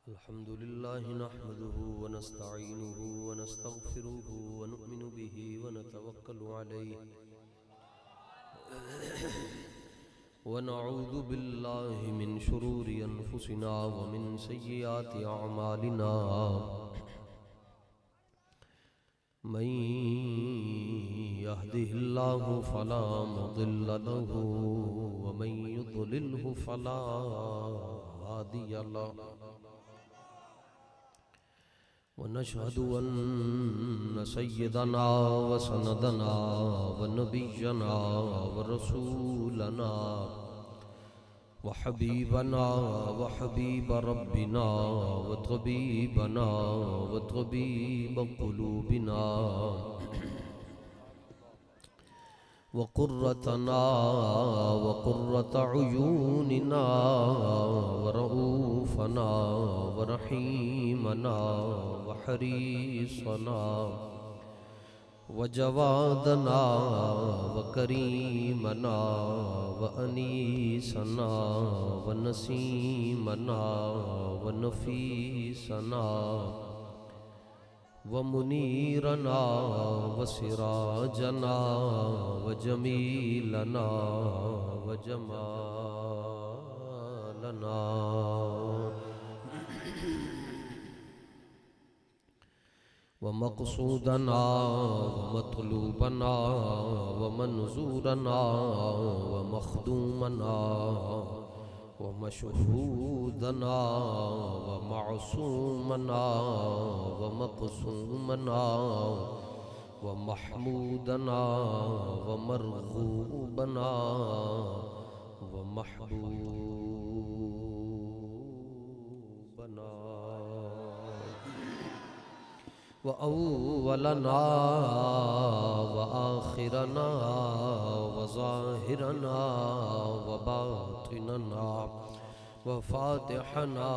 अल्हम्दुलिल्लाहि नहमदुहु व नस्तईनुहु व नस्तगफिरुहु व नुअमिनु बिहि व नतवक्कलु अलैहि व नऊज़ु बिल्लाहि मिन शुरूरि अनफुसिना व मिन सय्यिआति अअमालिना मन यहदिहिल्लाहु फला मुदिल्ल लहु व मन युद्लिल्हु फला हादिय लहु वनशहदु अन्न सय्यदना व सनदना व नबिय्यना व रसूलना व हबीबना व हबीब रब्बिना व तबीबना व तबीब क़ुलूबिना व क़ुर्रतना व क़ुर्रत अयूनिना व रऊफ़ना व रहीमना व हरीसना व जवादना व करीमना व अनीसना व नसीमना व नफीसना व मुनीरना व सिराजना व जमीलना व जमालना व मक़सूदना व मतलूबना व मंजूरना व मखदूमना व मशहूदना व मासूमना व मक़सूमना व महमूदना व मरगूबना व महबूबना व अव्वलना व आखिरना व ज़ाहिरना व बातिनना व फातिहना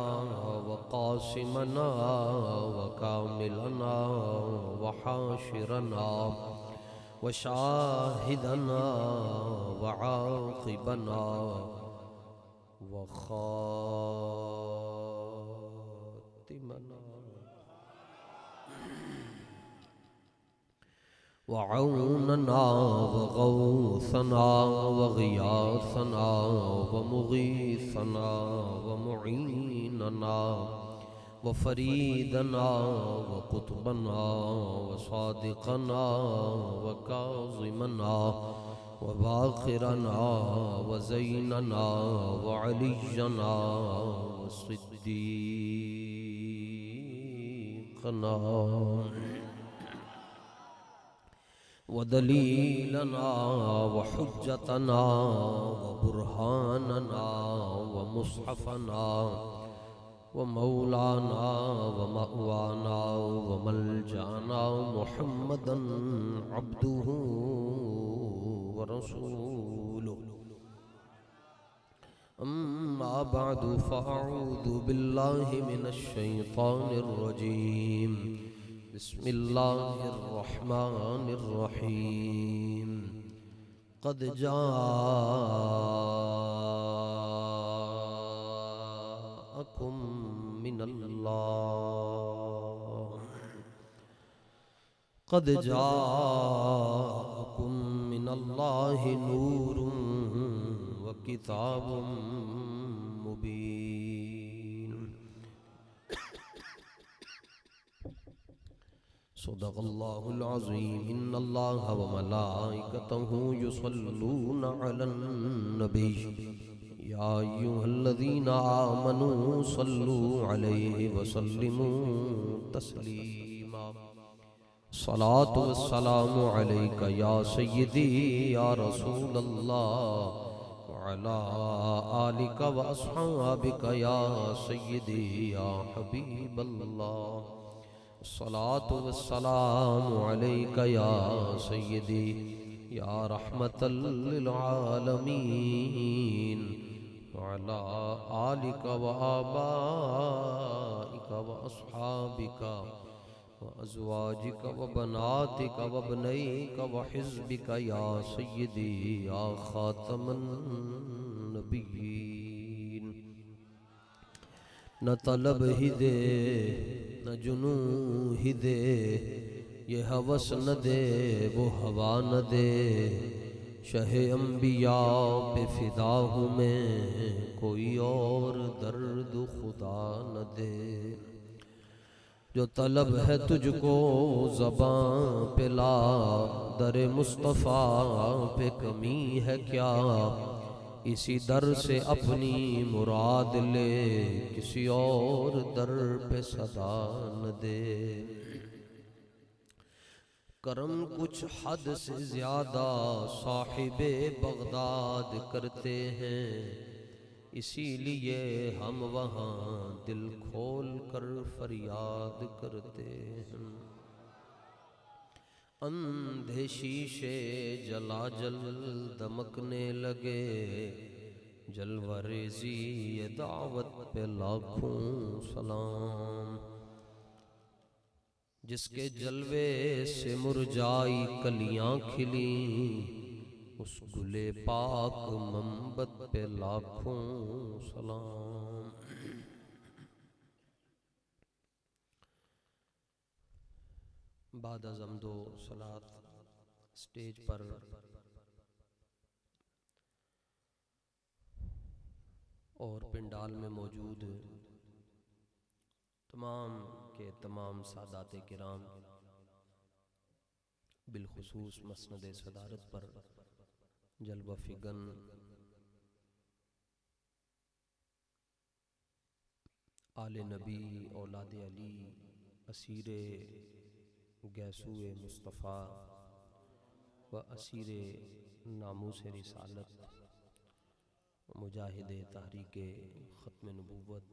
व क़ासिमना व कामिलना व हाशिरना व शाहिदना व आक़िबना व ख़ातिमना व औनना व गौसना व ग़ियासना व मुग़ीसना व मुईनना व फ़रीदना व क़ुतबना व सादिक़ना व काज़िमना व बाक़िरना व ज़ैनना व अलिय्यना व सिद्दीक़ना व दलीलना व हुज्जतना व बुरहानना व मुस्हफ़ना व मौलाना व मअवाना व मलजाना मुहम्मदन अब्दुहु व रसूलुहु अम्मा बअदु फ़अऊज़ु बिल्लाहि मिनश शैतानिर रजीम बिस्मिल्लाहिर रहमानिर रहीम क़द जाअकुम मिनल्लाहि नूरुन व किताबुम मुबीन सदक़ल्लाहुल अज़ीम इन्नल्लाहा व मलाइकतहु युसल्लूना अलन नबी या अय्युहल्लज़ीना आमनू सल्लू अलैहि व सल्लिमू तस्लीमा सलातु वस्सलामु अलैका या सय्यदी या रसूलल्लाह व अला आलिका व अस्हाबिका या सय्यदी या हबीबल्लाह सलातु वस्सलामु अलैका या सय्यदी या रहमतल लिल आलमीन व अला आलिका व आबाइका व अस्हाबिका व अज़वाजिका व बनातिका व बनैका व हिज़्बिका या सय्यदी या खातमन नबिय्यीन न तलब ही दे न जुनू ही दे, ये हवस न दे वो हवा न दे। शहे अम्बिया पे फिदा हूँ मैं, कोई और दर्द खुदा न दे। जो तलब है तुझको ज़बां पे ला, दर मुस्तफ़ा पे कमी है क्या। इसी दर से अपनी मुराद ले, किसी और दर पे सदा न दे। करम कुछ हद से ज्यादा साहिबे बगदाद करते हैं, इसीलिए हम वहाँ दिल खोल कर फरियाद करते हैं। अंधे शीशे जला जल दमकने लगे, जलवरेजी ये दावत पे लाखों सलाम। जिसके जलवे से मुरझाई कलियां खिली, उस गुले पाक मंबत पे लाखों सलाम। बाद अज़म दो सलात स्टेज पर और पिंडाल में मौजूद तमाम के तमाम सादात किराम, बिलखुसूस मसनद सदारत पर जलवा फिगन आले नबी औलाद अली, असीरे गैसूए मुस्तफ़ा व असीरे नामूस रिसालत, मुजाहिद तहरीक ख़त्म नबूवत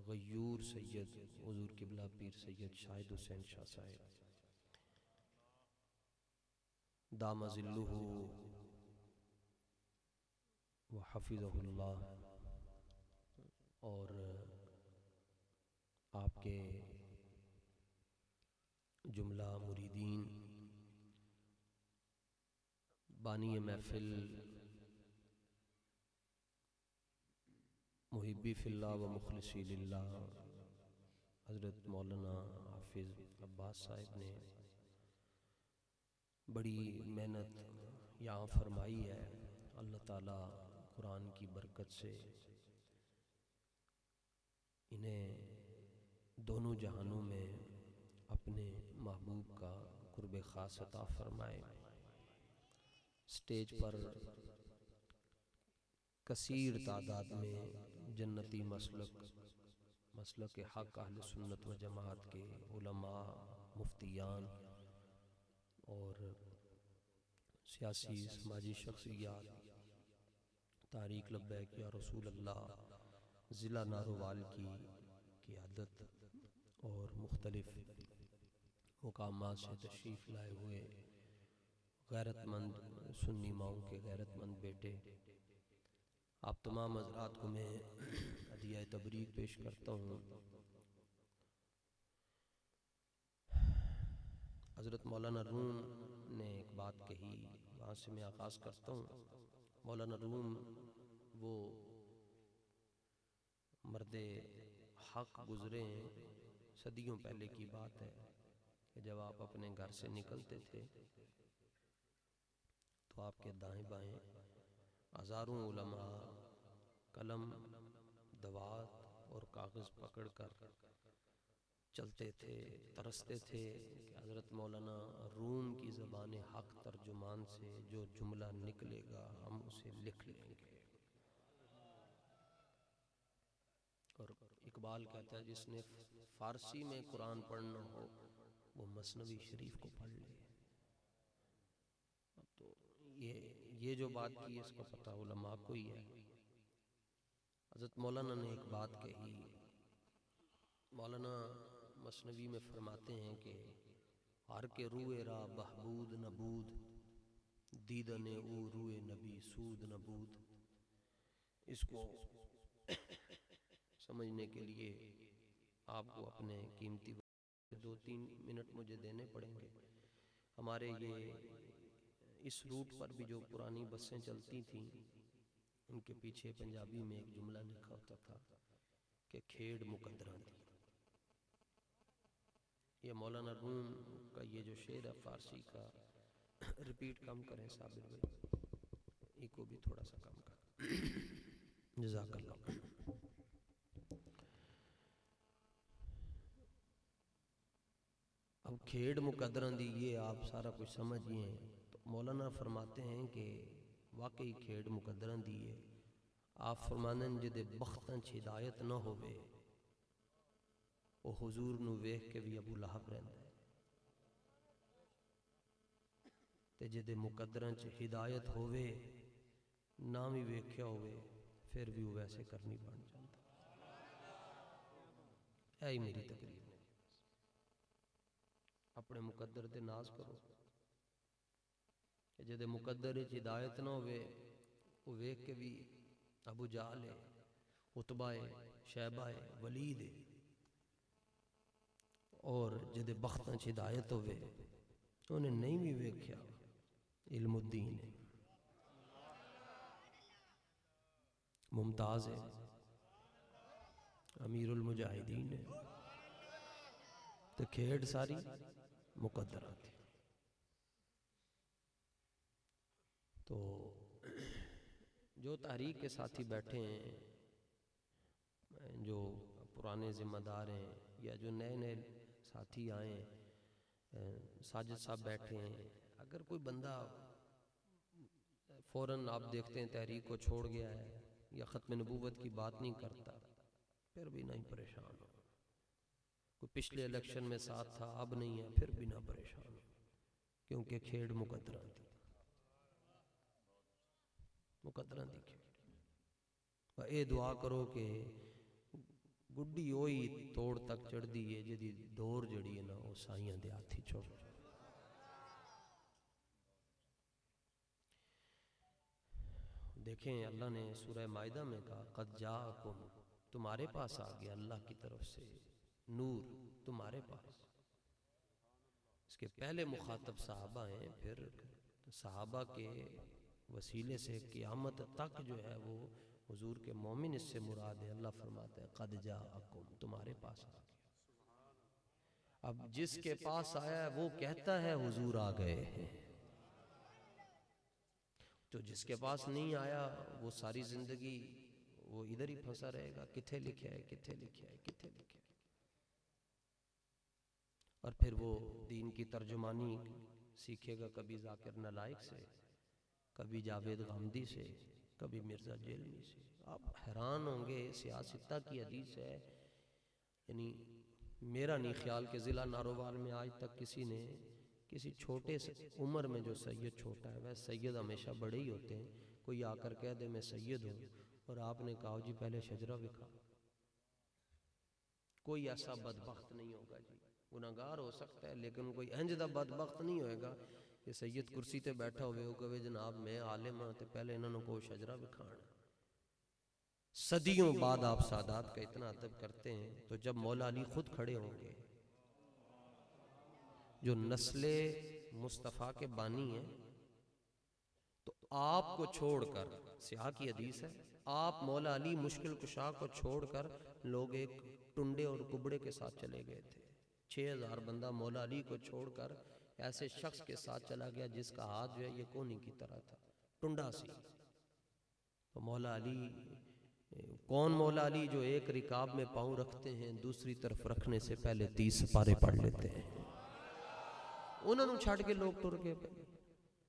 गयूर सैयद हुज़ूर किबला पीर सैयद शाहिद हुसैन शाह साहिब दाम ज़िल्लुहु व हफ़िज़हुल्लाह, और आपके जुमला मुरीदीन, बानी महफिल मुहिब्बी फिल्लाह व मुखलिसी लिल्लाह हज़रत मौलाना हाफिज़ अब्बास साहिब ने बड़ी मेहनत यहाँ फरमाई है। अल्लाह ताला कुरान की बरकत से इन्हें दोनों जहानों में अपने महबूब का कुर्ब ख़ास अता फरमाए। स्टेज पर कसीर तादाद में जन्नती मसलक हक़ अहले सुन्नत व जमात के उलमा, मुफ्तियान और सियासी समाजी शख्सियात, तारीख़ लब्बैक या रसूल अल्लाह ज़िला नारोवाल की क़ियादत और मुख्तलिफ़ मुकामात से तशरीफ़ लाए हुए गैरतमंद सुन्नी माओं के गैरतमंद बेटे, आप तमाम हज़रात को मैं हदिया तबरीक पेश करता हूँ। हज़रत मौलाना रूम ने एक बात कही, वहाँ से मैं आगाज़ करता हूँ। मौलाना रूम वो मर्दे हक़ गुज़रे हैं, सदियों पहले की बात है कि जब आप अपने घर से निकलते थे तो आपके दाएं बाएं हज़ारों उलमा कलम, दवात और कागज़ पकड़कर चलते थे, तरसते थे कि हज़रत मौलाना रूम की ज़बान हक़ तर्जुमान से जो जुमला निकलेगा हम उसे लिख लेंगे। और इकबाल कहता है जिसने फ़ारसी में कुरान पढ़ना हो वो मसनवी शरीफ को पढ़ ले। तो ये जो बात की इसका पता उलमा को ही है। हज़रत मौलाना ने एक बात कही, मौलाना मसनवी में फरमाते हैं कि हर के रूए रा बहबूद नबूद, दीदने ऊ रूए नबी सूद नबूद। इसको समझने के लिए आपको अपने कीमती 2-3 मिनट मुझे देने पड़ेंगे। हमारे ये इस रूट पर भी जो पुरानी बसें चलती थीं उनके पीछे पंजाबी में एक जुमला लिखा होता था कि खेड़ मुकद्दरां दी। ये मौलाना रूम का ये जो शेर है फारसी का, रिपीट कम करें साबिर भाई, इको भी थोड़ा सा कम कर। जज़ाकल्लाह। अब खेड़ मुकद्दरां दी ये आप सारा कुछ समझिए, तो मौलाना फरमाते हैं कि वाकई खेड़ मुकद्दरां दी है। आप फरमाने जिदे बख्तां च हिदायत ना होवे वो हुजूर नू वेख के भी अबू लहब रहंदा है, ते जिदे मुकद्दरां च हिदायत होवे ना भी वेख्या होवे फिर भी वो वैसे करनी बन जाता। यही मेरी तकरीर है। अपने मुकद्दर ते नाज करो, जिदे मुकद्दर च हिदायत ना होवे वो वेख के भी अबू जाल है, उतबा है, शैबा है, वलीद है, और जिदे बख्तां च हिदायत होवे उन्हें नहीं भी वेख्या इल्मुद्दीन है, मुमताज है, अमीरुल मुजाहिदीन है, तो खेड़ सारी मुकद्दरां थी। तो जो तहरीक के साथी बैठे हैं, जो पुराने ज़िम्मेदार हैं या जो नए नए साथी आए, साजिद साहब बैठे हैं, अगर कोई बंदा फ़ौरन आप देखते हैं तहरीक को छोड़ गया है या ख़त्म नबूवत की बात नहीं करता, फिर भी नहीं परेशान हो। कोई पिछले इलेक्शन में साथ था अब नहीं है, फिर भी ना परेशान हो, क्योंकि खेड़ मुकद्दरां थी, मुकद्दरां दी खेड़। ये दुआ करो कि गुड्डी ओही तोड़ तक चढ़दी है जिहदी दौर जड़ी है ना वो साइयां दे हाथ ही छोड़। देखें अल्लाह ने सूरह माइदा में कहा कद जाअकुम, तुम्हारे पास आ गया अल्लाह की तरफ से नूर, तुम्हारे पास। इसके पहले मुखातब सहाबा हैं, फिर सहाबा के वसीले से क़यामत तक जो है वो हुजूर के मोमिन इससे मुराद है। अल्लाह फरमाता है कद जाअकुम, तुम्हारे पास आ गया। अब जिसके पास आया है वो कहता है हुजूर आ गए हैं, तो जिसके पास नहीं आया वो सारी जिंदगी वो इधर ही फंसा रहेगा, किथे लिखे है, किथे लिखे है, किथे लिखे है। और फिर वो दीन की तर्जुमानी सीखेगा कभी जाकिर नालायक से, कभी जावेद गामदी से, कभी मिर्ज़ा जेलमी से। आप हैरान होंगे, सियासता की हदीस है, यानी मेरा नहीं ख्याल कि ज़िला नारोवाल में आज तक किसी ने किसी छोटे से उम्र में, जो सैयद छोटा है, वह सैयद हमेशा बड़े ही होते हैं, कोई आकर कह दे मैं सैयद हूँ और आपने कहा जी पहले शजरा दिखा, कोई ऐसा बदबख्त नहीं होगा जी। गुनाहगार हो सकता है लेकिन कोई इंज दा बदबख्त नहीं होएगा कि सैयद कुर्सी ते बैठा होवे वो कहे जनाब मैं आलिम हाँ ते पहले इन्होंने को शजरा विखाना। सदियों बाद आप सादात का इतना अदब करते हैं, तो जब मौला अली खुद खड़े होंगे जो नस्ले मुस्तफ़ा के बानी हैं, तो आपको छोड़कर, सियाह की हदीस है, आप मौला अली मुश्किल कुशा को छोड़कर लोग एक टुंडे और कुबड़े के साथ चले गए थे। 6000 बंदा मौला अली को छोड़कर ऐसे शख्स के साथ चला गया जिसका हाथ जो है ये कोनी की तरह था, टुंडा सी। तो मौला अली कौन? मौला अली जो एक रिकाब में पाँव रखते हैं, दूसरी तरफ रखने से पहले 30 पारे पढ़ लेते हैं। उन्होंने छड़ के लोग टुर गए।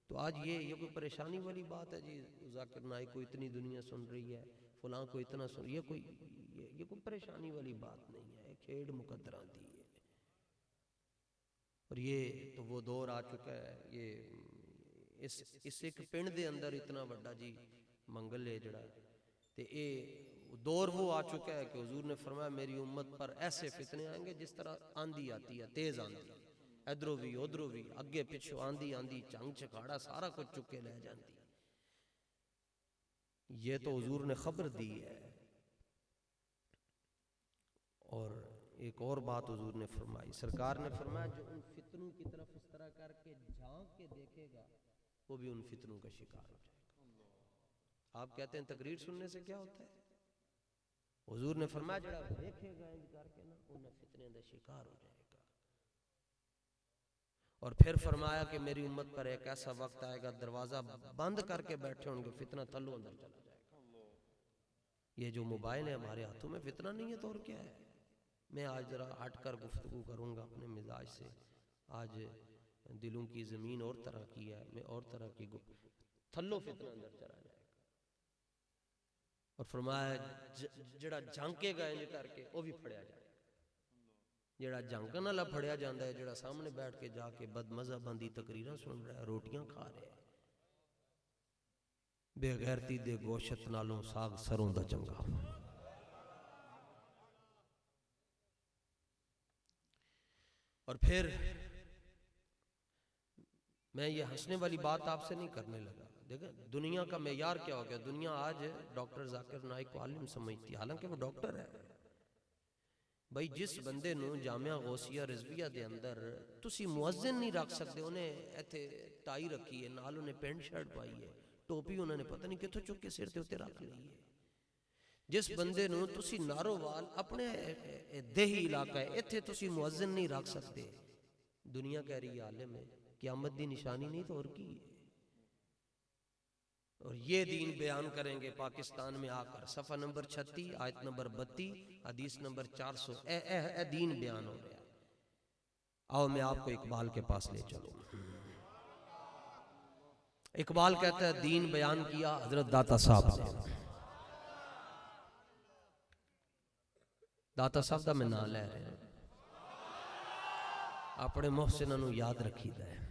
तो आज ये कोई परेशानी वाली बात है जी? जाकिर नाइक को इतनी दुनिया सुन रही है, फलां को इतना सुन, ये कोई परेशानी वाली बात नहीं है, खेड़ मुकद्दरां दी है। और ये तो वो दौर आ चुका है, ये इस एक पिंड दे अंदर इतना बड़ा जी मंगल है जड़ा, ते ये दौर वो आ चुका है कि हुजूर ने फरमाया मेरी उम्मत पर ऐसे फितने आएंगे जिस तरह आंधी आती है, तेज आंधी, इधरों भी उधरों भी, अगे पिछों आंधी आंधी, चंग चकाड़ा सारा कुछ चुक के ले जाती। ये तो हुजूर ने खबर दी है। और एक और बात हुजूर ने फरमाई, सरकार ने फरमाया जो उन फितनों की तरफ इस तरह करके झांक के देखेगा वो भी उन फितनों का शिकार हो जाएगा। आप कहते हैं तकरीर सुनने से क्या होता है? हुजूर ने फरमाया जड़ा देखेगा इंज करके ना उन्हें फितने का शिकार हो जाएगा। और फिर फरमाया कि मेरी उम्मत पर एक ऐसा वक्त आएगा दरवाजा बंद करके बैठे होंगे, फितना थल्लो अंदर चला जाएगा। ये जो मोबाइल है हमारे हाथों में, फितना नहीं है तो और क्या है। मैं आज जरा हटकर गुफ्तगू करूंगा अपने मिजाज से। आज दिलों की जमीन और तरह की है, मैं और तरह की थल्लो फितना अंदर चला जाएगा। और फरमाया जड़ा झांकेगा इंज करके वो भी फड़िया जाए। जड़ा झांकन वाला फड़िया जाता है, जड़ा सामने बैठ के जाके बदमज़हबां दी तकरीरां सुन रहा है, रोटियां खा रहा है। बेगैरती दे गोशत नालों साग सरों दा चंगा। और फिर मैं ये हंसने वाली बात आपसे नहीं करने लगा। देखें दुनिया का मेयार क्या हो गया। दुनिया आज डॉक्टर जाकिर नाइक को आलिम समझती, हालांकि वो डॉक्टर है। भाई जिस बंदे नूं जामिया गौसिया रिजविया दे अंदर तुसी मुअज्जिन नहीं रख सकते, उन्हें इत्थे टाई रखी है, नाल उन्हें पेंट शर्ट पाई है, टोपी उन्होंने पता नहीं कितों चुक के सिर के उत्ते रख ली है। जिस बंदे नूं तुसी नारोवाल अपने देही इलाका है, इत्थे तुसी मुअज्जिन नहीं रख सकते, दुनिया कह रही है आलिम है। क़यामत दी निशानी नहीं तो और की है। और ये दीन बयान करेंगे पाकिस्तान में आकर। सफ़ा नंबर 36 आयत नंबर 32 हदीस नंबर 400 ए दीन बयान हो गया। आओ मैं आपको इकबाल के पास ले चलूं। इकबाल कहता है दीन बयान किया हजरत दाता साहब ने। दाता साहब का मैं नाम ले रहा हूं, अपने मोहसिनां नूं याद रखीदा है।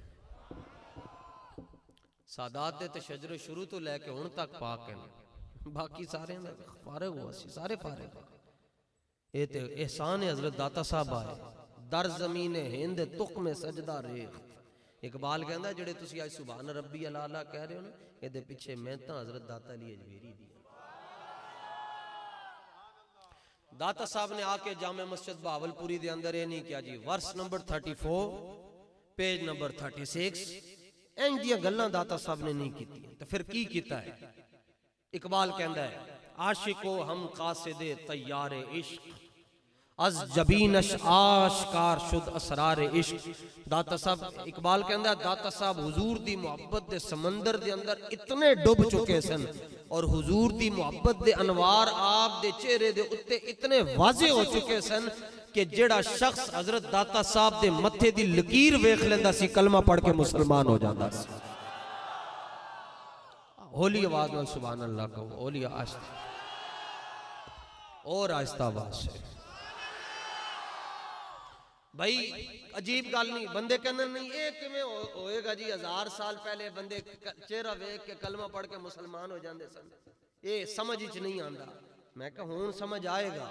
सादात दे ते शजरे शुरू तो लैके हुण तक पाक हैं, बाकी सारे फारिग हुआ सी, सारे फारिग। ये ते एहसान है हजरत दाता साहब आए। दर जमीन हिंद तुक में सजदा रेख। इकबाल कहंदा जेड़े तुसी आज सुभान रब्बी अल आला कह रहे हो ना, इहदे पिछे मेहनतां हजरत दाता अली अजमेरी दी। दाता साहब ने आके जामे मस्जिद बहावलपुरी दे अंदर ये नहीं किया जी, वर्स नंबर 34 पेज नंबर 36 इंज दी गल्लां दाता साहब ने नहीं की। तो फिर की कीता है? इकबाल कहंदा है आशिको हम कासिदे तैयार इश्क अज जबीनश आशकार शुद असरार इश्क। दाता साहब इकबाल कहंदा दाता साहब हुजूर दी मोहब्बत दे समंदर दे अंदर इतने डुब चुके सन और हुजूर दी मोहब्बत दे अनवार आप दे चेहरे दे उत्ते इतने वाजे हो चुके सन कि जेड़ा शख्स हजरत दाता साहब दे मथे दी लकीर वेख लेंदा सी कलमा पढ़ के मुसलमान हो जाता सी। होली आवाज नाल सुभान अल्लाह कहो, होली आस्ता और आहिस्ता आवाज से। भाई अजीब गल नहीं, बंदे कहते नहीं ये किवें होएगा जी, 1000 साल पहले बंदे चेहरा वेख के कलमा पढ़ के मुसलमान हो जाते सन, ये समझ च नहीं आंदा। मैं कहा हुण समझ आएगा।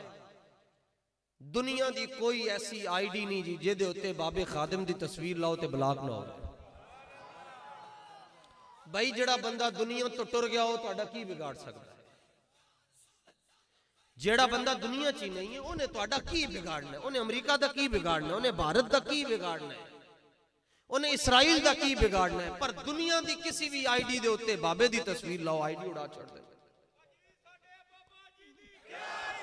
दुनिया दी कोई ऐसी आईडी नहीं जी जिहदे उत्ते बाबे खादिम दी तस्वीर लाओ ते ब्लॉक ना हो। भाई जेड़ा बंदा दुनिया तो टुर गया हो तुहाडा की बिगाड़ सकता है? जेड़ा बंदा दुनिया च ही नहीं है उन्हें तुहाडा की बिगाड़ना है? उन्हें अमेरिका दा की बिगाड़ना है? उन्हें भारत दा की बिगाड़ना है? उन्हें इसराइल दा की बिगाड़ना है? पर दुनिया दी किसी भी आईडी दे उत्ते बाबे दी तस्वीर लाओ, आईडी उड़ा छोड़ दे।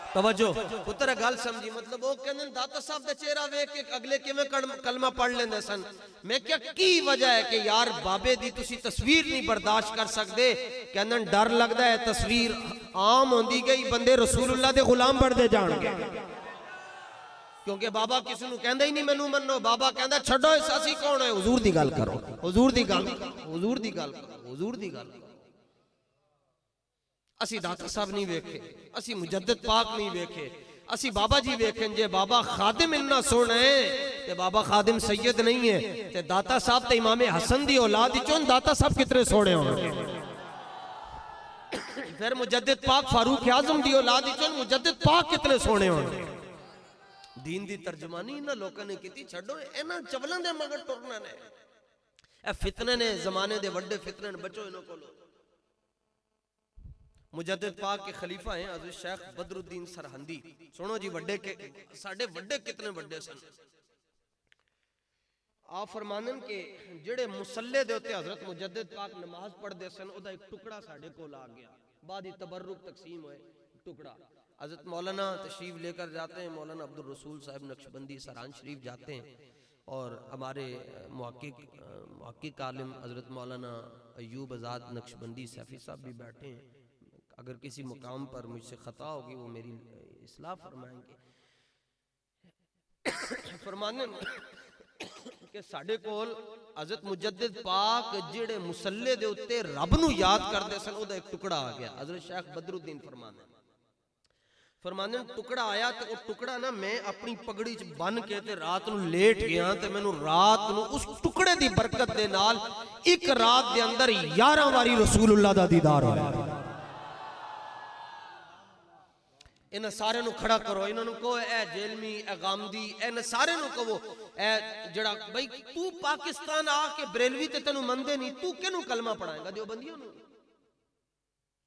तवज्जो पुत्र गल समझी। मतलब वो कहंदे दाता साहब दा चेहरा वेख के अगले किवें कलमा पढ़ लेंदे सन। मैं क्या की वजह है कि यार बाबे दी तुसी तस्वीर नहीं बर्दाश्त कर सकते? कहंदे डर लगदा है तस्वीर आम होंदी गई, बंदे रसूलुल्लाह दे गुलाम बनदे जाणगे। क्योंकि बाबा किसी नूं कहंदा ही नहीं मैनू मन्नो, बाबा कहंदा छड्डो असी कौन है, हुजूर दी गल करो, हुजूर दी गल, हुजूर दी गल, हुजूर दी गल। असी दाता साहब नहीं वेखे, असी मुजद्दिद पाक नहीं वेखे, असी बाबा जी वेखे। जे बाबा खादिम इन्ना सोहना है ते बाबा खादिम सैयद नहीं है ते दाता साहब ते इमाम हसन दी औलाद विचों दाता साहब कितने सोहने होंगे। फिर मुजद्दिद पाक फारूक आजम दी औलाद विचों मुजद्दिद पाक कितने सोहने होंगे। दीन दी तर्जमानी इन्हां लोकां ने कीती। छड्डो इन्हां चवलां दे मगर टुरना ने, ए फितने ने, जमाने दे वड्डे फितने ने, बचो इन्हां कोलों। मुजद्दिद पाक के खलीफा हैं हज़रत शेख बदरुद्दीन सरहंदी। सुनो जी वड्डे के साडे वड्डे कितने वड्डे सन। आप फरमानन के जेड़े मुसल्ले दे उत्ते हजरत मुजद्दिद पाक नमाज पढ़दे सन, ओदा एक टुकड़ा साडे कोल आ गया। बाद ही तबर्रुक तकसीम होए टुकड़ा। हज़रत मौलाना तशरीफ़ लेकर जाते हैं, मौलाना अब्दुल रसूल साहब नक्शबंदी सरान शरीफ जाते हैं और हमारे मुहक्किक आलिम हज़रत मौलाना अय्यूब आज़ाद नक्शबंदी सैफ़ी साहब भी बैठे हैं। अगर किसी मुकाम पर मुझसे ख़ता होगी वो मेरी इस्लाह फरमाएंगे। फरमाने कि साडे कोल हज़रत मुजद्दिद पाक जिहड़े मुसल्ले दे उत्ते रब नूं याद करदे सन, ओदा एक टुकड़ा आ गया। हज़रत शेख बदरुद्दीन फरमाने टुकड़ा आया तो वो टुकड़ा ना मैं अपनी पगड़ी च बन के ते रात नूं लेट गया ते मैनू रात नूं उस टुकड़े दी बरकत दे नाल एक रात दे अंदर 11 वारी रसूलुल्लाह दा दीदार होया। इन्हां सारे नूं खड़ा करो, इन्हां नूं कहो ए जेलमी ए गामदी इन्हां सारे नूं कहो ए जड़ा भाई तू पाकिस्तान आके बरेलवी ते तेनू मनदे नहीं, तू किनू कलमा पढ़ाएगा? देवबंदियों नूं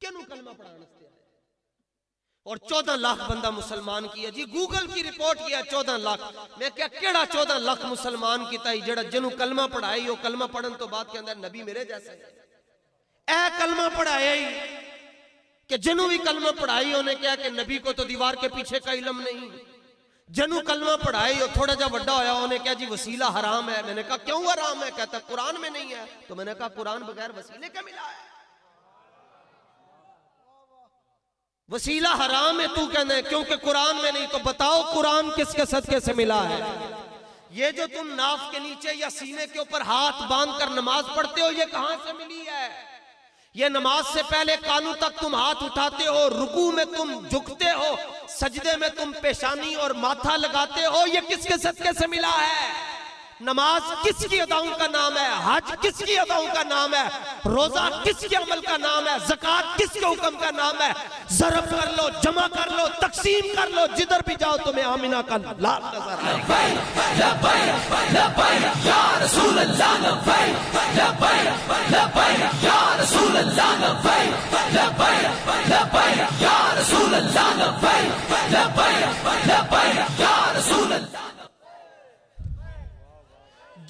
किनू कलमा पढ़ाने वास्ते आए? और 14 लाख बंदा मुसलमान किया जी, गूगल की रिपोर्ट किया 14 लाख। मैं क्या केड़ा 14 लाख मुसलमान किता जेड़ा जिन्नू कलमा पढ़ाई हो कलमा पढ़न तो बाद के अंदर नबी मेरे जैसा ए कलमा पढ़ाया ही कि जिन्नू भी कलमा पढ़ाई उन्हें क्या कि नबी को तो दीवार के पीछे का इल्म नहीं। जिन्नू कलमा पढ़ाई हो थोड़ा जा बड़ा होया उन्हें क्या जी वसीला हराम है। मैंने कहा क्यों हराम है? कहता कुरान में नहीं है। तो मैंने कहा कुरान बगैर वसीले का मिला है? वसीला हराम है तू कहना है क्योंकि कुरान में नहीं। तो बताओ कुरान किसके सदके से मिला है? ये जो तुम नाफ के नीचे या सीने के ऊपर हाथ बांध कर नमाज पढ़ते हो ये कहां से मिली है? ये नमाज से पहले कानों तक तुम हाथ उठाते हो, रुकू में तुम झुकते हो, सजदे में तुम पेशानी और माथा लगाते हो, ये किसके सदके से मिला है? नमाज किसकी अदाओं का नाम है? हज किसकी अदाओं का नाम है? रोजा किसके अमल का नाम है? ज़कात किसके हुक्म का नाम है? ज़रब कर लो, जमा कर लो, तकसीम कर लो, जिधर भी जाओ तुम्हें आमिना का लाल नजर आएगा।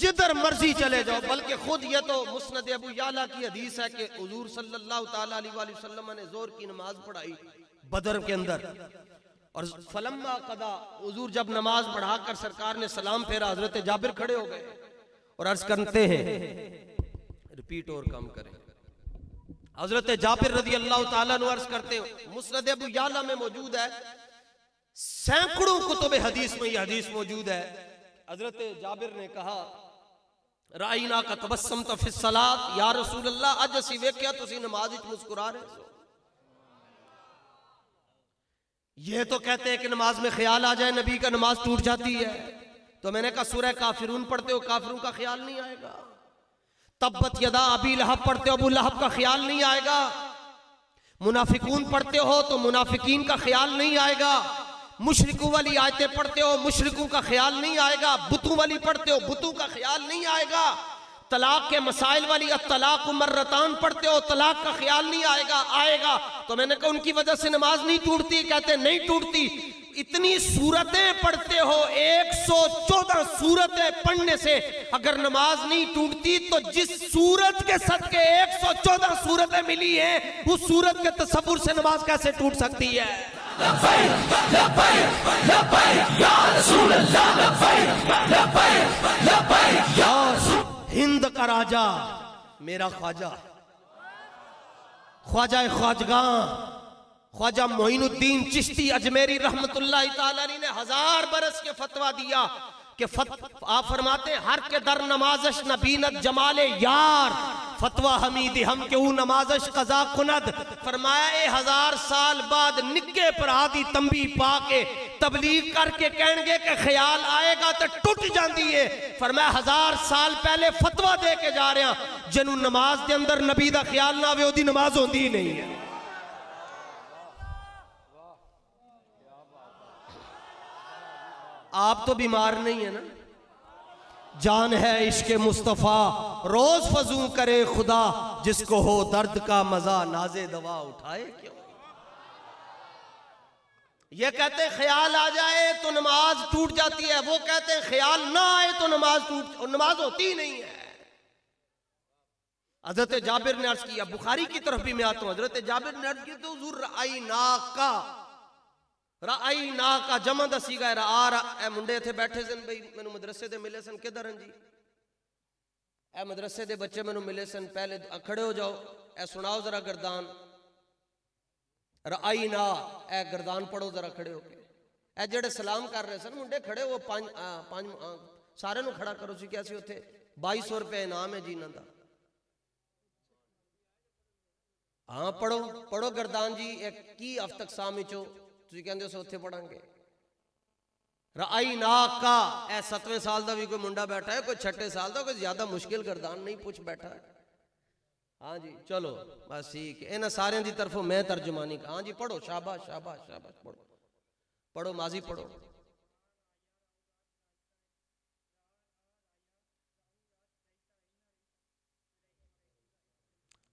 जिधर मर्जी चले जाओ। बल्कि खुद ये तो मुस्नद अबू याला की हदीस है कि हुजूर सल्लल्लाहु ताला अलैहि वसल्लम ने जोर की नमाज पढ़ाई बदर के अंदर और फलम्मा कदा हुजूर जब नमाज पढ़ाकर सरकार ने सलाम फेरा, हजरत जाबिर खड़े हो गए और अर्ज करते हैं रिपीट और कम करें। हजरत जाबिर रज़ी अल्लाह ताला अन्हु अर्ज करते हो, मुस्नद अबू याला में मौजूद है, सैकड़ों कुतुब हदीस में यह हदीस मौजूद है। हजरत जाबिर ने कहा राईना का तबस्सम तो फिस सलात या रसूल अल्लाह, अज असी वेख्या तुसी नमाज विच मुस्कुरा रहे हो। ये तो कहते हैं कि नमाज में ख्याल आ जाए नबी का नमाज टूट जाती है। तो मैंने कहा सूरह काफिरून पढ़ते हो काफिरों का ख्याल नहीं आएगा। तब्बत यदा अबी लहब पढ़ते हो अबू लहब का ख्याल नहीं आएगा। मुनाफिकून पढ़ते हो तो मुनाफिकीन का ख्याल नहीं आएगा। मुशरिकों वाली आयतें पढ़ते हो मुशरिकों का ख्याल नहीं आएगा। बुतों वाली पढ़ते हो बुतों का ख्याल नहीं आएगा। तलाक के मसाइल वाली तलाक मर्रतान पढ़ते हो तलाक का ख्याल नहीं आएगा। तो मैंने कहा उनकी वजह से नमाज नहीं टूटती? कहते नहीं टूटती। इतनी सूरतें पढ़ते हो, 114 सूरतें पढ़ने से अगर नमाज नहीं टूटती तो जिस सूरत के सदके 114 सूरतें मिली हैं उस सूरत के तसव्वुर से नमाज कैसे टूट सकती है? हिंद का राजा मेरा ख्वाजा, ख्वाजा ख्वाजगा ख्वाजा मोइनुद्दीन चिश्ती अजमेरी रहमतुल्लाह ताला अलैहि ने 1000 बरस के फतवा दिया कि आप फरमाते हर के दर नमाजश नबीनत जमाले यार फतवा हमीदी हम के नमाजश कजा कुनद। फरमाया 1000 साल बाद निक्के पर आदि तंबी पा के तबलीग करके कहेंगे कि ख्याल आएगा तो टूट जाती है। फरमाया 1000 साल पहले फतवा दे के जा रहे हैं जिन्हों नमाज के अंदर नबी दा ख्याल ना आवे ओदी नमाज होंदी ही नहीं है। आप तो बीमार नहीं है ना? जान है इश्क मुस्तफा रोज फजू करे खुदा जिसको हो दर्द का मजा नाजे दवा उठाए क्यों। ये कहते हैं ख्याल आ जाए तो नमाज टूट जाती है, वो कहते हैं ख्याल ना आए तो नमाज होती ही नहीं है। हजरत जाबिर ने अर्ज किया, बुखारी की तरफ भी मैं आता हूं, हजरत जाबिर ने अर्ज किया तो हुजूर आई नाका राई ना का जमा दसी गए रा मुंडे इत्थे बैठे सन बई मैनू मदरसे दे मिले सन किधर हैं जी ए मदरसे दे बच्चे मैनू मिले सन पहले खड़े हो जाओ ए सुनाओ जरा गर्दान राई ना ए गर्दान पढ़ो जरा खड़े होके ए जेड़े सलाम कर रहे सन मुंडे खड़े वो पांच सारे नू खड़ा करो सी क्या सी उत्थे 2200 रुपये इनाम है जी इन्हां दा हाँ पढ़ो पढ़ो गर्दान जी एक की हफ्तक साम चो तुसीं कहंदे हो उत्थे पढ़ांगे राई नाक का ए 7वें साल का भी कोई मुंडा बैठा है कोई 6 साल का कोई ज्यादा मुश्किल गर्दान नहीं पूछ बैठा है हाँ जी चलो बस ठीक है इन्हां सारियां दी तरफों मैं तर्जुमानी हाँ जी पढ़ो शाबाश शाबाश शाबाश पढ़ो पढ़ो माजी पढ़ो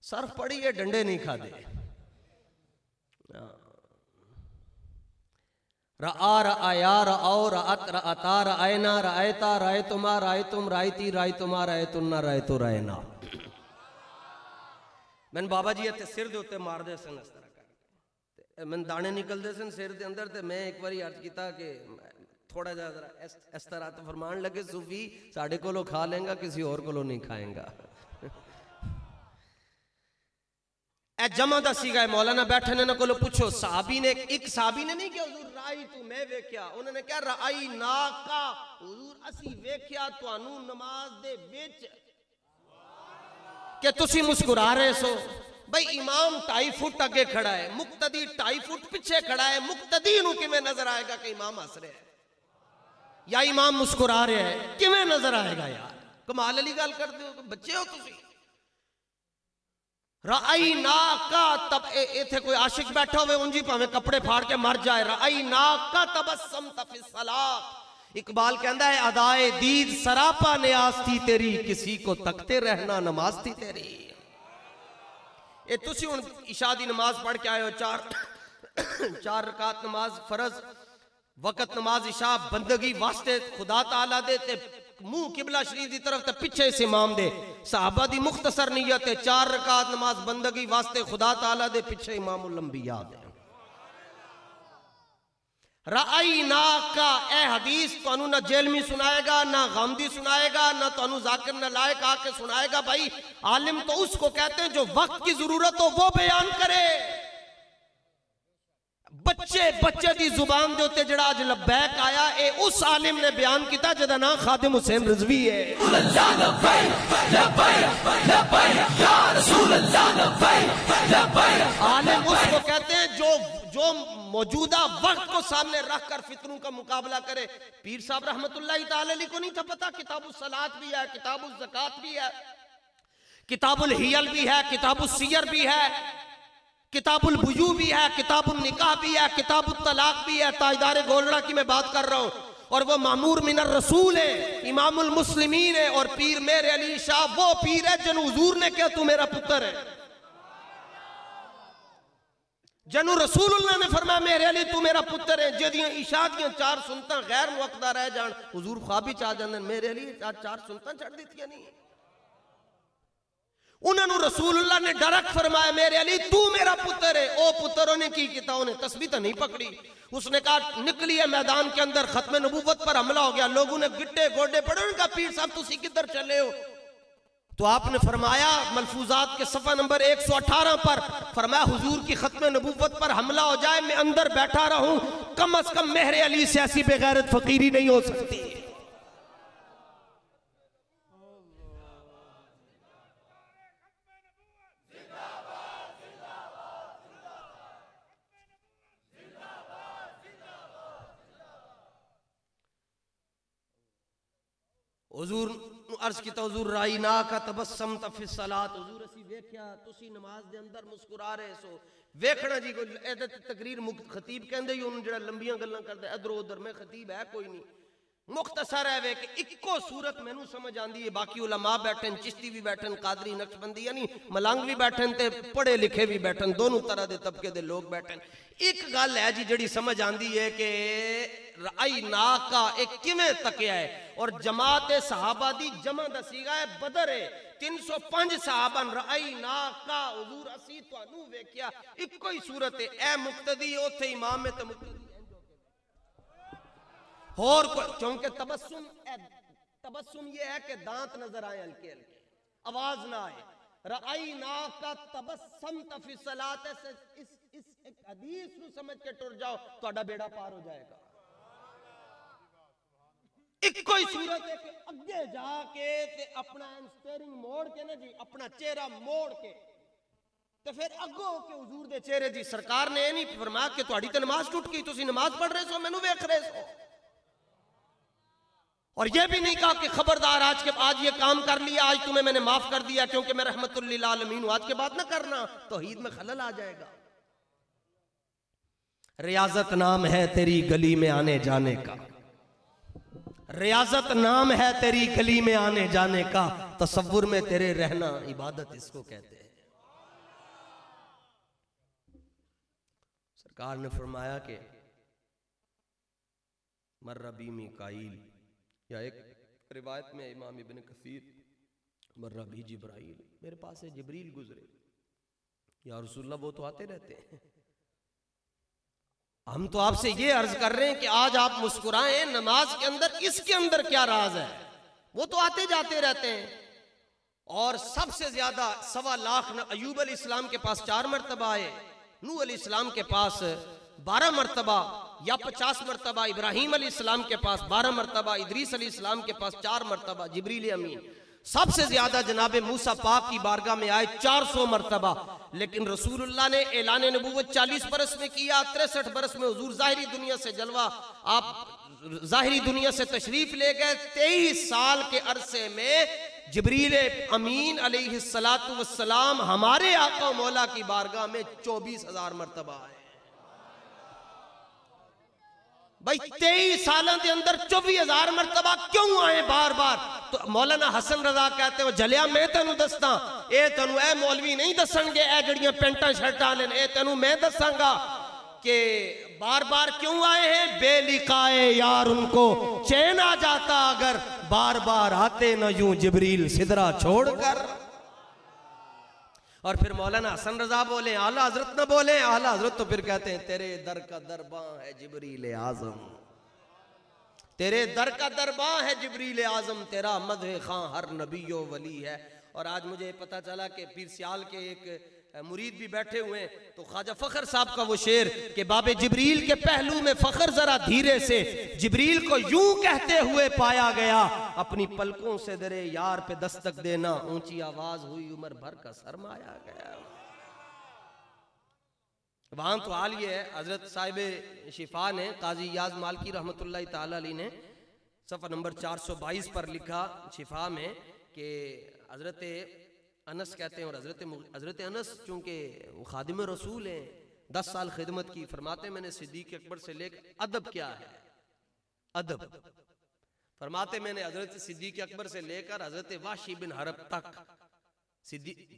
सर्फ पढ़ी है डंडे नहीं खादे रआ रआया रआओ रअत रअता रआयना रआयता रआयतुमा रआयतुम रआयती रआयतुमा रआयतुन्ना रआयतु रआयना मैंने बाबा जी इत्थे सिर दे उत्ते मारदे सन इस तरह करके मैंने दाने निकलते सन सिर दे अंदर ते मैं एक बारी अर्ज किया कि थोड़ा जा जरा इस तरह तो फरमान लगे सूफी साढ़े कोलों खा लेगा किसी और कोलों नहीं खाएगा ए जमा दसी गए मौलाना बैठे ने को पूछो साहबी ने एक साहबी ने नहीं किया हुजूर राई तू मैं वेख्या उन्होंने क्या राई ना का हुजूर असी वेख्या तुहानू नमाज दे विच कि तुसी मुस्कुरा रहे सो भाई इमाम 2.5 फुट अगे खड़ा है मुक्तदी 2.5 फुट पीछे खड़ा है मुक्तदी नू किवें नजर आएगा कि इमाम हंस रहा है या इमाम मुस्कुरा रहा है किवें नजर आएगा यार कमाल वाली गल करदे हो बच्चे हो तुसी राई ना का तब इथे कोई आशिक बैठा हुए उंजी भावे कपड़े फाड़ के मर जाए राई ना का तबस्सम तफी सलात इकबाल कहता है अदाए दीद सरापा न्याज थी तेरी किसी को तकते रहना नमाज थी तेरी ए तुसी हुन इशा दी नमाज पढ़ के आए हो चार रकात नमाज फर्ज वक़्त नमाज इशा बंदगी वास्ते खुदा ताला दे ते मुंह किबला शरीफ की तरफ ते पीछे इस इमाम दे साहबा दी मुख्तसर नियत है 4 रकात नमाज बंदगी वास्ते खुदा ताला दे पीछे इमामुल अंबिया दे राई ना का ए हदीस तुहानू ना जेलमी सुनाएगा ना गामदी सुनाएगा ना तुहानू जाकिर नालायक आके सुनाएगा भाई आलिम तो उसको कहते हैं जो वक्त की जरूरत हो वो बयान करे बच्चे बच्चे दी जुबान दे उत्ते जड़ा अज लब्बैक आया ए उस आलिम ने बयान किया जिहदा नाम खादिम हुसैन रिजवी है आलिम उसको कहते हैं जो मौजूदा वक्त को सामने रखकर फितरों का मुकाबला करे पीर साहब रहमतुल्लाह ताला अलैहि को नहीं था पता किताबुल सलात भी है किताबुल ज़कात भी है किताबुल हियल भी है किताबुल सियर भी है किताबुल बुयू भी है किताबुल निकाह भी है किताबुल तलाक भी है ताजदार गोलड़ा की मैं बात कर रहा हूँ और वो मामूर मिनर रसूल है इमामुल मुस्लिमीन है और पीर मेरे अली शाह वो पीर है जन हुजूर ने क्या तू मेरा पुत्र है जनू रसूलुल्लाह ने फरमाया मेरे अली तू मेरा पुत्र है जदियां इशा दियां 4 सुन्नतां गैर मुअक्कदा रह जान हुजूर ख्वाब च आ जांदे मेरे अली 4 सुन्नतां छड़ दित्तियां नहीं उन्होंने रसूलुल्लाह ने डायरेक्ट फरमाया मेरे अली तू मेरा पुत्र है ओ पुत्र ने की किया उन्हें तस्बीह तो नहीं पकड़ी उसने कहा निकली है मैदान के अंदर खत्म नबूवत पर हमला हो गया लोगों ने गिट्टे गोडे पड़े उनका पीर साहब तुसी किधर चले हो तो आपने फरमाया मलफूजात के सफ़ा नंबर 118 पर फरमाया हुजूर की खत्म नबूवत पर हमला हो जाए मैं अंदर बैठा रहूं कम अज कम मेहरे अली से ऐसी बेगैरत फकीरी नहीं हो सकती हुजूर अर्ज किया हुजूर राई ना का तबस्सम तफी सलात हुजूर असी वेख्या तुसी नमाज दे अंदर मुस्कुरा रहे सो वेखना जी कोई एदे तकरीर खतीब कहंदे ही उन जेड़ा लंबियां गल्लां करदा इधर उधर में खतीब है कोई नहीं मुख्तसर है वे कि इक्को सूरत मैनू समझ आंदी है बाकी उलमा बैठन चिश्ती भी बैठन कादरी नक्शबंदी यानी मलंग भी बैठन ते पढ़े लिखे भी बैठन दोनों तरह के तबके दे लोग बैठन एक गल है जी जड़ी समझ आंदी है कि राई ना का एक किवें तकिया है और जमात सहाबा दी जमा दसीगा है बदर है 305 सहाबन राई ना का हुजूर असी तुहानू वेख्या इक्को ही सूरत है ए मुक्तदी ओथे इमाम है ते मुक्तदी और क्योंकि तबस्सुम ये है कि दांत नजर आए हल्के हल्के, आवाज ना आए। रआई ना का तबस्सम तफी सलात, इस एक हदीस को समझ के टुर जाओ, ਤੁਹਾਡਾ बेड़ा पार हो जाएगा। एक कोई सूरत है कि अगे जाके ते अपना स्टीयरिंग मोड़ के ना जी, अपना चेहरा मोड़ के ते फिर अगो के हुजूर दे चेहरे दी सरकार ने नहीं फरमाया कि ਤੁਹਾਡੀ ते नमाज टूट गई, तुसी नमाज पढ़ रहे सो, मैनू वेख रहे सो। और यह भी नहीं कहा कि खबरदार आज ये काम कर लिया, आज तुम्हें मैंने माफ कर दिया क्योंकि मैं रहमतुल लिल आलमीन हूं, आज के बाद ना करना, तौहीद में खलल आ जाएगा। रियाजत नाम है तेरी गली में आने जाने का, रियाजत नाम है तेरी गली में आने जाने का, तसव्वुर में तेरे रहना इबादत इसको कहते हैं। सरकार ने फरमाया कि मर्रा बी मीकाईल, या एक रिवायत में इमाम इब्न कसीर मर्रा बी जिब्राइल, मेरे पास से जिब्रील गुजरे। या रसूलल्लाह वो तो आते रहते हैं, हम तो आपसे ये अर्ज कर रहे हैं कि आज आप मुस्कुराएं, नमाज के अंदर इसके अंदर क्या राज है? वो तो आते जाते रहते हैं। और सबसे ज्यादा 1.25 लाख अयूब अलैहिस्सलाम के पास 4 मरतबा आए, नूह अलैहिस्सलाम के पास 12 मरतबा, या 50 मरतबा, इब्राहीम अलैहिस्सलाम के पास 12 मरतबा, इदरीस अलैहिस्सलाम के पास 4 मरतबा, जिब्रील अमीन सबसे ज्यादा जनाबे मूसा पाक की बारगाह में आए 400 मरतबा। लेकिन रसूलुल्लाह ने ऐलान नबूवत 40 बरस में किया, 63 बरस में हुजूर जाहिरी दुनिया से जलवा, आप जाहिरी दुनिया से तशरीफ ले गए। 23 साल के अरसे में जिब्रील अमीन अलैहिस्सलातु वस्सलाम हमारे आका मौला की बारगाह में 24,000 मरतबा आए। भाई 23 सालों के अंदर 24,000 मरतबा क्यों आए बार बार? तो मौलाना हसन रजा कहते हो, जलिया मैं तेनू दसदा, ए तेनू ए मौलवी नहीं दसणगे, ए जड़ियां पेंटा शर्टा ने, ए तेनू मैं दसांगा कि बार बार क्यों आए हैं। बेलिकाए यार उनको चैन आ जाता अगर बार बार आते न यूं जिब्रील सिदरा छोड़कर। और फिर मौलाना हसन रजा बोले, आला हजरत न बोले, आला हजरत तो फिर कहते हैं तेरे दर का दरबां है जिब्रील आजम, तेरे दर का दरबां है जिब्रील आजम, तेरा मदह खां हर नबीयो वली है। और आज मुझे पता चला कि पीर सियाल के एक मुरीद भी बैठे हुए हैं, तो ख्वाजा फखर साहब का वो शेर कि बाबे जिब्रील के पहलू में फखर जरा धीरे से जिब्रील को यूं कहते हुए पाया गया, अपनी पलकों से दरे यार पे दस्तक देना, ऊंची आवाज हुई उम्र भर का सरमाया गया। वहां तो हाल ये है, हजरत साहिब शिफा ने काजी याज मालकी रहमतुल्लाह ताला अलैह ने सफ़ा नंबर 422 पर लिखा शिफा में कि हजरत अनस कहते हैं, और हजरत अनस चूंकि वो खादिम रसूल हैं, 10 साल खिदमत की, फरमाते मैंने सिद्दीक अकबर से लेकर अदब क्या है, अदब फरमाते मैंने हजरत सिद्दीक अकबर से लेकर हजरत वाशी बिन हरब तक,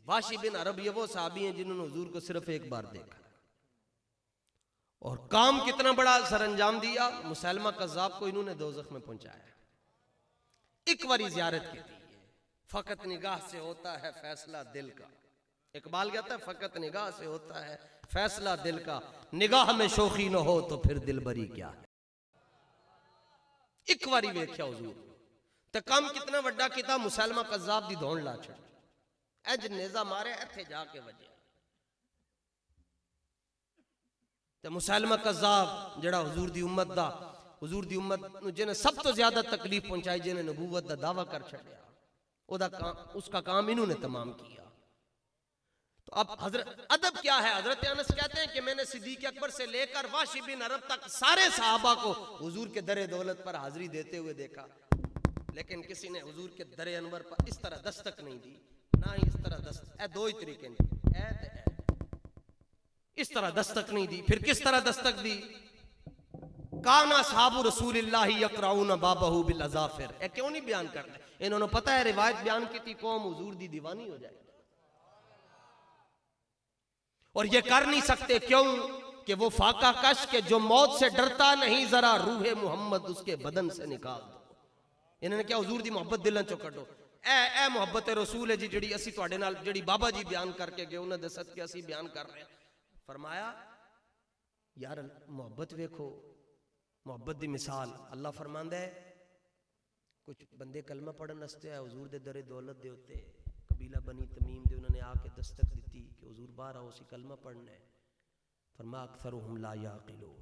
वाशी बिन हरब ये वो साहबी हैं जिन्होंने हुजूर को सिर्फ एक बार देखा और काम कितना बड़ा सरंजाम दिया, मुसलमा कज़्ज़ाब को इन्होंने दोज़ख में पहुंचाया। एक बारी ज़ियारत की थी, फकत निगाह से होता है फैसला दिल का, इकबाल कहता है फकत निगाह से होता है फैसला दिल का, निगाह में शोखी न हो तो फिर दिल बरी क्या है। एक बारी वेख्या हुजूर ते काम कितना वड्डा किता, मुसलमा कज़्ज़ाब दी धौन ला छड़, एज नेज़ा मारे इत्थे जाके वजे ते मुसलमा कज़्ज़ाब जड़ा हुजूर दी उम्मत दा, हुजूर दी उम्मत नूं जिन्हें सब तो ज्यादा तकलीफ पहुंचाई, जिन्हें नबूवत दा दावा कर छड़िया, उसका काम इन्होंने तमाम किया। तो अब हजरत अदब क्या है, हजरत अनस कहते हैं कि मैंने सिद्दीक अकबर से लेकर वाशी बिन अरब तक सारे सहाबा को हुजूर के दरे दौलत पर हाजिरी देते हुए देखा, लेकिन किसी ने हुजूर के दरे अनवर पर इस तरह दस्तक नहीं दी, ना ही इस तरह दस्तक, दो ही तरीके इस तरह दस्तक नहीं दी। फिर किस तरह दस्तक दी, काना साहबु रसूलिल्लाहि यक़राऊन बाबहु बिल अज़ाफ़िर, ए क्यों नहीं बयान करते, इन्होंने पता है रिवायत बयान की थी कौम हुजूर दी दीवानी हो जाएगी, और ये कर नहीं सकते क्यों कि वो फाका कश के जो मौत से डरता नहीं, जरा रूहे मोहम्मद उसके बदन से निकाल दो। इन्होंने क्या हुजूर दी मोहब्बत दिलों चो कड्डो, ए मोहब्बत रसूल है जी जिहड़ी असीं तुहाडे नाल जिहड़ी बाबा जी बयान करके गए, उन्हां दे सदके असीं बयान कर रहे हैं। फरमाया यार मोहब्बत वेखो, मुहब्बत दी मिसाल अल्लाह फरमांदा है कुछ बंदे कलमा पढ़न वास्ते आए हुजूर दे दरे दौलत दे उत्ते कबीला बनी तमीम दे उन्होंने आके दस्तक दी कि हुजूर बाहर आओ सी कलमा पढ़ना है। फरमा अक्सरुहुम ला याक़िलून,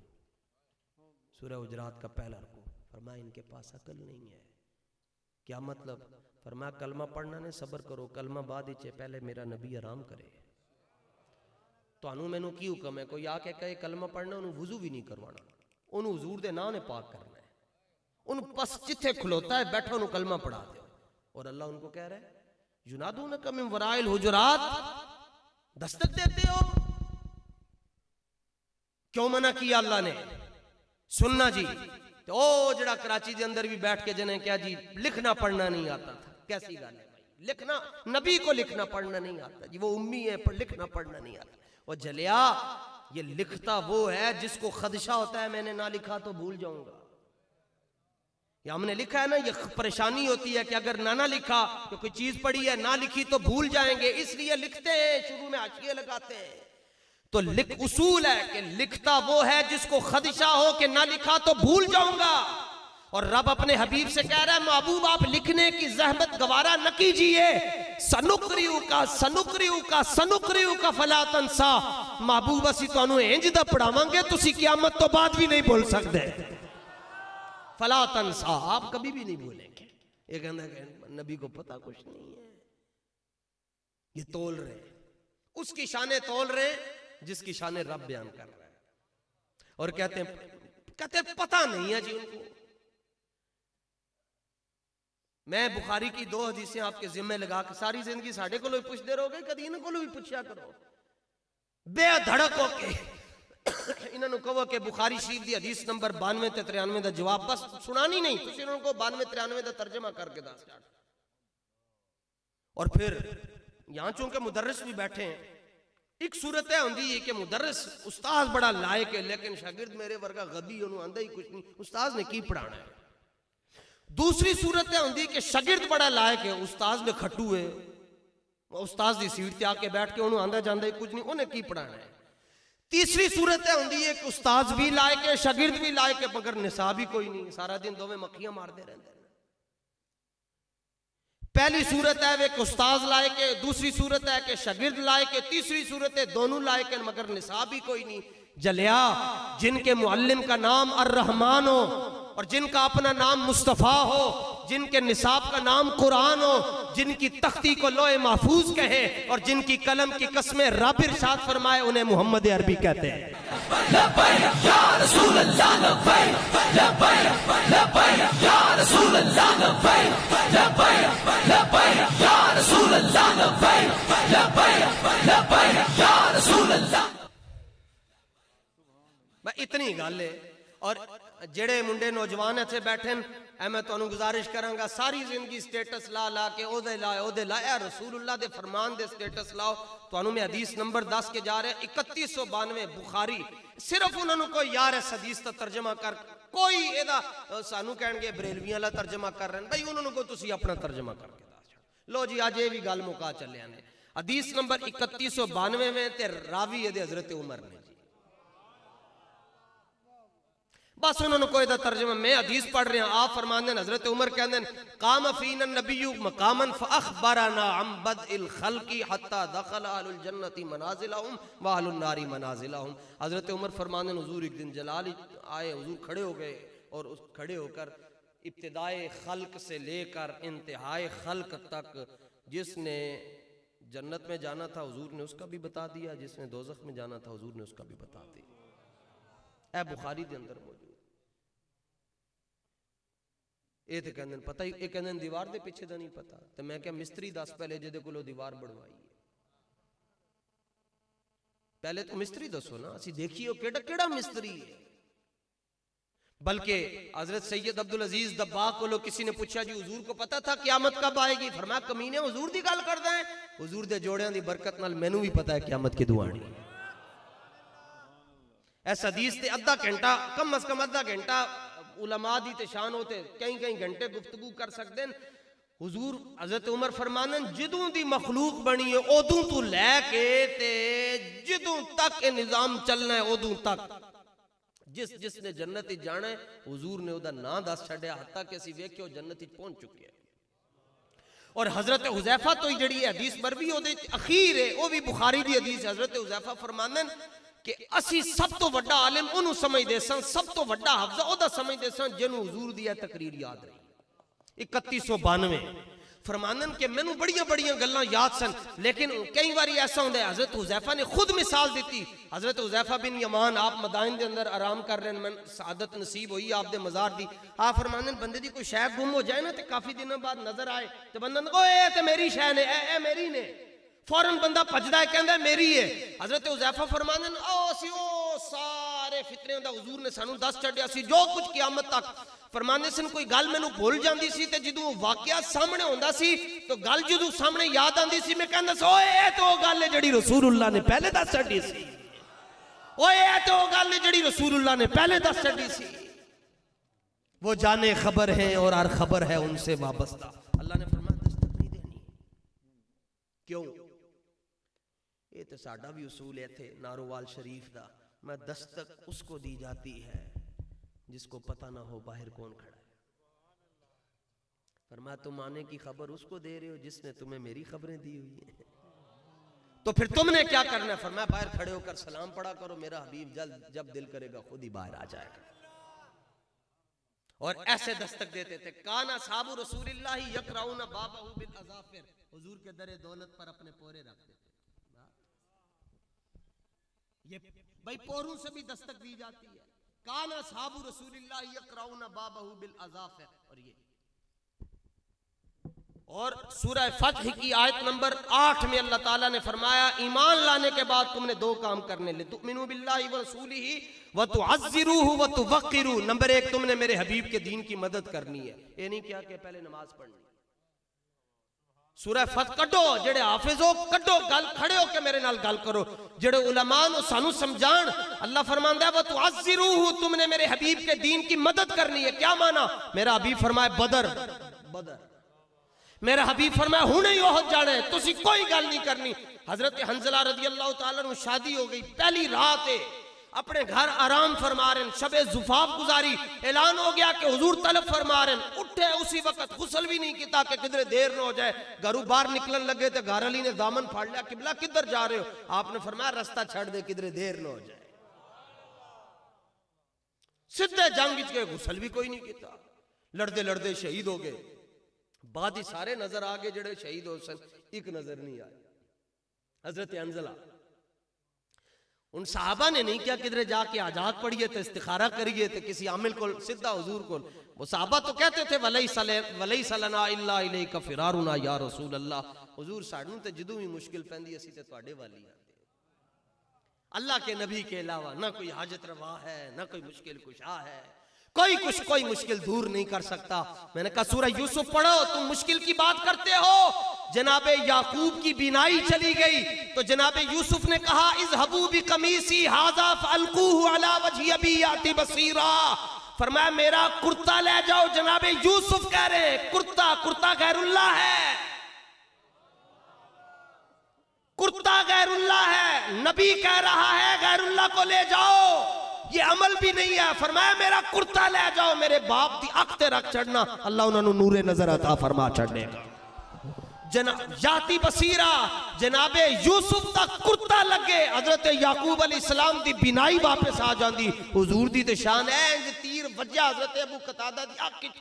सूरह हुजरात का पहला रुकू। फरमाया इनके पास अकल नहीं है। क्या मतलब? फरमाया कलमा पढ़ना ने सब्र करो, कलमा बाद ही पहले मेरा नबी आराम करे। तुहानू मैनू की हुक्म है? कोई आके कहे कलमा पढ़ना, उन्होंने वुजू भी नहीं करवाना, उन्होंने हुजूर दे नाम ने पाक करना है। उन्होंने बस जिथे खलोता है बैठा उन्होंने कलमा पढ़ा दो। और अल्लाह उनको कह रहा है युनादूनका मिन वराइल हुजुरात, दस्तक देते हो। क्यों मना किया अल्लाह ने? सुनना जी। तो ओ जड़ा कराची के अंदर भी बैठ के जने क्या जी लिखना पढ़ना नहीं आता था, कैसी गल है भाई? लिखना, नबी को लिखना पढ़ना नहीं आता जी, वो उम्मी है पर लिखना पढ़ना नहीं आता। और जलिया ये लिखता वो है जिसको खदशा होता है मैंने ना लिखा तो भूल जाऊंगा। या हमने लिखा है ना, ये परेशानी होती है कि अगर ना लिखा तो कोई चीज पड़ी है ना लिखी तो भूल जाएंगे, इसलिए लिखते हैं, शुरू में हाशिए लगाते हैं। तो लिख उसूल है कि लिखता वो है जिसको खदशा हो कि ना लिखा तो भूल जाऊंगा। और रब अपने हबीब से कह रहा है महबूब आप लिखने की जहमत गवारा न कीजिए। सनुकरियु का फला तंसा, महबूब असी तुहानू इंज दा पढ़ावांगे तुसी क़यामत तो बाद भी नहीं भूल सकते। फला तंसा, आप कभी भी नहीं भूलेंगे। ये कहना नबी को पता कुछ नहीं है, ये तोल रहे, उसकी शाने तोल रहे जिसकी शाने रब बयान कर रहा है। और कहते पता नहीं है जी उनको। मैं बुखारी की 2 हदीसें आपके जिम्मे लगा के सारी जिंदगी साढ़े को पुछते रहोगे, कभी इन्हों को भी पूछा करो बेधड़क होके। इन्होंने कहो कि बुखारी शरीफ की हदीस नंबर 92 ते 93 का जवाब बस सुनानी नहीं, तो इन्होंने को 92-93 का तर्जमा करके दस। और फिर यहां चूंकि मुदर्रिस भी बैठे हैं, एक सूरत होंगी है कि मुदर्रिस उस्ताद बड़ा लायक है लेकिन शागिर्द मेरे वर्गा गदी उन्होंने आंदा ही कुछ नहीं, उस्ताद ने की पढ़ाना है। दूसरी सूरत होंगी कि शागिर्द बड़ा लायक है, उस्ताद ने खट्टू है, उस्ताद की सीट से आके बैठ के उन्होंने आंदा जांदा ही कुछ नहीं, उन्हें की पढ़ाना है। तीसरी सूरत होंगी है कि उस्ताद भी लायक है शागिर्द भी लायक है मगर निसाब ही कोई नहीं, सारा दिन दोवें मक्खियां मारते रहते हैं। पहली सूरत है वे उस्ताद लायक है, दूसरी सूरत है कि शागिर्द लायक है, तीसरी सूरत है दोनों लायक है मगर निसाब ही कोई नहीं। जलिया जिनके मुअल्लिम का नाम अर्रहमान हो और जिनका अपना नाम मुस्तफ़ा हो, जिनके निसाब का नाम कुरान हो, जिनकी तख्ती को लोहे महफूज कहे और जिनकी कलम की कस्में रब इरशाद फरमाए उन्हें मोहम्मद अरबी कहते हैं। इतनी गल है। और जेड़े मुंडे नौजवान इत्थे बैठे मैं तुहानू गुजारिश करांगा सारी जिंदगी स्टेटस ला ला के ओदे ला रसूलुल्लाह दे फरमान दे स्टेटस लाओ। तुहानू मैं हदीस नंबर 10 के जा रहे 3192 बुखारी, सिर्फ उन्होंने कोई यार इस हदीस का तर्जमा कर, कोई एदा सानू कहणगे बरेलवियां ला तर्जमा कर रहे हैं, भाई उन्होंने को तुसी अपना तर्जमा करके दस। लो जी अज ये भी गल मुका चलिया ने। हदीस नंबर 3192 में ते रावी एदे हजरत उमर ने जी, बस उन्होंने कोई दा तर्जमा, मैं हदीस पढ़ रहा आप फरमाते हैं हजरत उमर कहते हैं काम फीना नबिय्यु मकामन फअखबरना अम बदइल खल्क़ि हत्ता दखल अहलुल जन्नति मनाजिलहुम व अहलुन नारी मनाजिलहुम। हजरत उमर फरमाते हैं हुजूर एक दिन जलाल आए, हुजूर खड़े हो गए और उस खड़े होकर इब्तिदाए खल्क से लेकर इंतहाए खल्क तक जिसने जन्नत में जाना था हुजूर ने उसका भी बता दिया, जिसने दोज़ख में जाना था हुजूर ने उसका भी बता दिया। ए बुखारी के अंदर मौजूद। ये तो कहते पता ही, ये कहते दीवार के पिछे का नहीं पता, तो मैं क्या मिस्त्री दस पहले जिहदे कोलों दीवार बनवाई है, पहले तो मिस्त्री दसो ना, असी देखिए केड़ा मिस्त्री है। बल्कि हजरत सैयद अब्दुल अजीज दब्बाग को किसी ने पूछा जी हुजूर को पता था क़यामत कब आएगी? फरमाया कमीने हुजूर दी गल करदा है, हुजूर दे जोड़ियां दी बरकत नाल मैनू भी पता है क़यामत की दुआनी। इस हदीस से अद्धा घंटा कम अज कम अद्धा घंटा उलमा दी ते शान होते कई घंटे गुफ्तगू कर सकते हैं। हुजूर हजरत उमर फरमानन जिदों दी मखलूक बनी है उदों तू लैके ते जिदों तक ये निजाम चलना है उदों तक, जिस जिसने जन्नत जाना है हुजूर ने उदा नाम दस छड़िया, हत्ता कि असीं वेख्यो जन्नत पहुंच चुके हैं। और हजरत हुजैफा तो जी हदीस मरवी अखीर है, वह भी बुखारी की हदीस। हजरत हुजैफा फरमांदे कि असी सब तो वड्डा आलिम उन्होंने समझते सन, सब तो वड्डा हफ्जा ओदा समझते सन जिन्होंने हुजूर दी तकरीर याद रही 3192। फरमानन के मैनू बड़िया बड़िया गल्लां याद सन, लेकिन कई बार ऐसा होंदा है। हजरत हुजैफा ने खुद मिसाल दी। हजरत हुजैफा बिन यमान आप मदाइन के अंदर आराम कर रहे हैं, मैं सादत नसीब हुई आप दे मज़ार दी। आप फरमानन बंदे दी कोई शै गुम हो जाए ना तो काफी दिनों बाद नजर आए तो बंदा ओए ते मेरी शै ने, ए मेरी ने, फौरन बंदा भजदा है कहंदा मेरी है। हजरत हुजैफा फरमानन ओ सारे फितरे दा हुजूर ने सानू दस छड्डिया सी जो कुछ क़यामत तक। फरमाने सन कोई गल मैनू भुल जाती सी ते जदों वाकया सामने होंदा सी तो गल जदों सामने याद आंदी सी मैं कहंदा सी ओए ए तो गल है जिहड़ी रसूलुल्लाह ने पहले दस छड्डी सी, ओए ए तो गल है जिहड़ी रसूलुल्लाह ने पहले दस छड्डी सी। वो जाने खबर है और हर खबर है उनसे वाबस्ता। अल्लाह ने फरमाया दस्तक नहीं देनी। क्यों? ये तो साडा भी उसूल है थे नारोवाल शरीफ दा, मैं दस्तक उसको दी जाती है जिसको पता ना हो बाहर कौन खड़ा है। फरमाया तुम आने की खबर उसको दे रहे हो जिसने तुम्हें मेरी खबरें दी हुई है, तो फिर तुमने क्या करना है? फरमाया बाहर खड़े होकर सलाम पढ़ा करो, मेरा हबीब जल्द जब दिल करेगा खुद ही बाहर आ जाएगा। और ऐसे दस्तक देते थे। काना साहबु रसूलिल्लाह यकराउना बाबहु बिल अज़ाफिर, हुजूर के दरे दौलत पर अपने पोरे रखते थे। ये भाई पोरों से भी दस्तक दी जाती है। काना साहबु रसूलिल्लाह यकराउना बाबहु बिल अज़ाफिर। और सूरह फतह की आयत नंबर 8 में अल्लाह ताला ने फरमाया ईमान लाने के बाद तुमने दो काम करने ले, तुमिनु बिल्लाहि व रसूलिही व तुअज़्ज़िरूहु व तुवक़्क़िरू। नंबर 1 तुमने मेरे हबीब के दीन की मदद करनी है। ये नहीं क्या कि पहले नमाज पढ़नी। सूरह फतह कड्डो, जेड़े हाफिज हो कड्डो गल, खड़े हो के मेरे नाल गल करो। जेड़े उलमा नो सानू समझाण। अल्लाह फरमांदा है व तुअज़्ज़िरूहु, तुमने मेरे हबीब के दीन की मदद करनी है। क्या माना? मेरा हबीब फरमाए बदर, मेरा हबीब फरमाया हुणे ही ओहद जाना है, तुसी कोई गल नहीं करनी। हजरत हंजला रज़ी अल्लाह तआला अन्हु शादी हो गई, पहली रात है, अपने घर आराम फरमा रहे, शबे जुफाफ गुजारी, ऐलान हो गया कि हुजूर तलब फरमा रहे। उठे उसी वक्त गुस्ल भी नहीं किया कि किधरे देर न हो जाए। घरों बाहर निकलन लगे तो घर अली ने दामन फाड़ लिया, किबला किधर जा रहे हो? आपने फरमाया रास्ता छड़ दे किधरे देर न हो जाए। सीधे जंग के गुस्ल भी कोई नहीं किया, लड़ते लड़ते शहीद हो गए। बाद ही सारे नजर आ गए जेड़े शहीद हो सन, एक नजर नहीं आए। हजरत हंजला उन साहबा ने नहीं किया किधरे जाके आजाद पढ़िए तो इस्तिखारा करिए तो किसी आमिल को सीधा हुजूर को। वो साहबा तो कहते थे वलैसा लना इल्ला इलैका फिरारुना या रसूल अल्लाह, हुजूर सानू ते जदों भी मुश्किल पैंदी असी ते तुहाडे वाली आते। अल्लाह के नबी के अलावा ना कोई हाजत रवा है, ना कोई मुश्किल कुशा है, कोई मुश्किल दूर नहीं कर सकता। मैंने कहा सूरह यूसुफ पढ़ो, तुम मुश्किल की बात करते हो। जनाबे याकूब की बिनाई चली गई तो जनाबे यूसुफ ने कहा इज़हबू बिकमीसी हाज़ा फअल्कूहु अला वजहि अबी याति बसीरा। फरमाया मेरा कुर्ता ले जाओ। जनाबे यूसुफ कह रहे कुर्ता गैरुल्लाह है, कुर्ता गैरुल्लाह है। नबी कह रहा है गैरुल्लाह को ले जाओ, ये अमल भी नहीं है। फरमाया मेरा कुर्ता ले जाओ, मेरे बाप की अख ते रख चढ़ना, अल्लाह उन्होंने नूरे नजर अता फरमा चढ़ने का। जाती बसीरा जनाबे यूसुफ तक कुर्ता लगे, हजरत याकूब अलैहिस्सलाम दी बिनाई वापस आ जाती। हुजूर दी ते शान है, इंज तीर वज्जा हजरत अबू कतादा दी अख,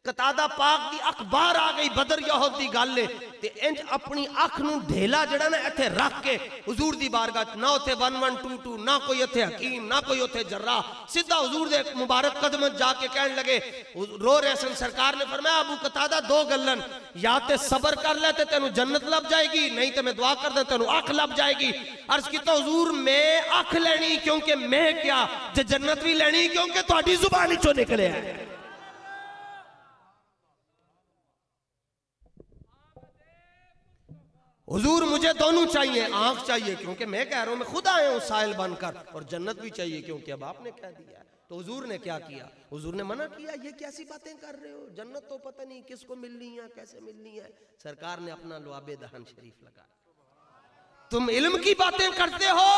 कतादा पाक दी अख बाहर आ गई। बदर यहूद दी गल है ते इंज अपनी अख नू ढेला जड़ा ना इथे रख के हुजूर दी बारगाह ना उथे 1122 ना कोई उथे हकीम ना कोई उथे जर्रा, सीधा हुजूर दे मुबारक कदम जाके कहने लगे। रो रहे सन। सरकार ने फरमाया अबू कतादा दो गल्लन, या ते सबर कर ले ते तेनू जन्नत लभ जाएगी, नहीं तो मैं दुआ कर दे तेनू अख लभ जाएगी। अर्ज कीता हुजूर मैं अख लेनी क्योंकि मैं क्या जे जन्नत भी लेनी क्योंकि तुहाडी जुबान चों निकले है। हुजूर मुझे दोनों चाहिए, आंख चाहिए क्योंकि मैं कह रहा हूं मैं खुद आया हूं साहिल बनकर, और जन्नत भी चाहिए क्योंकि अब आपने कह दिया। तो हुजूर ने क्या किया? हुजूर ने मना किया, ये कैसी बातें कर रहे हो, जन्नत तो पता नहीं किसको मिलनी है कैसे मिलनी है। सरकार ने अपना लुआबे दहन शरीफ लगा, तुम इल्म की बातें करते हो,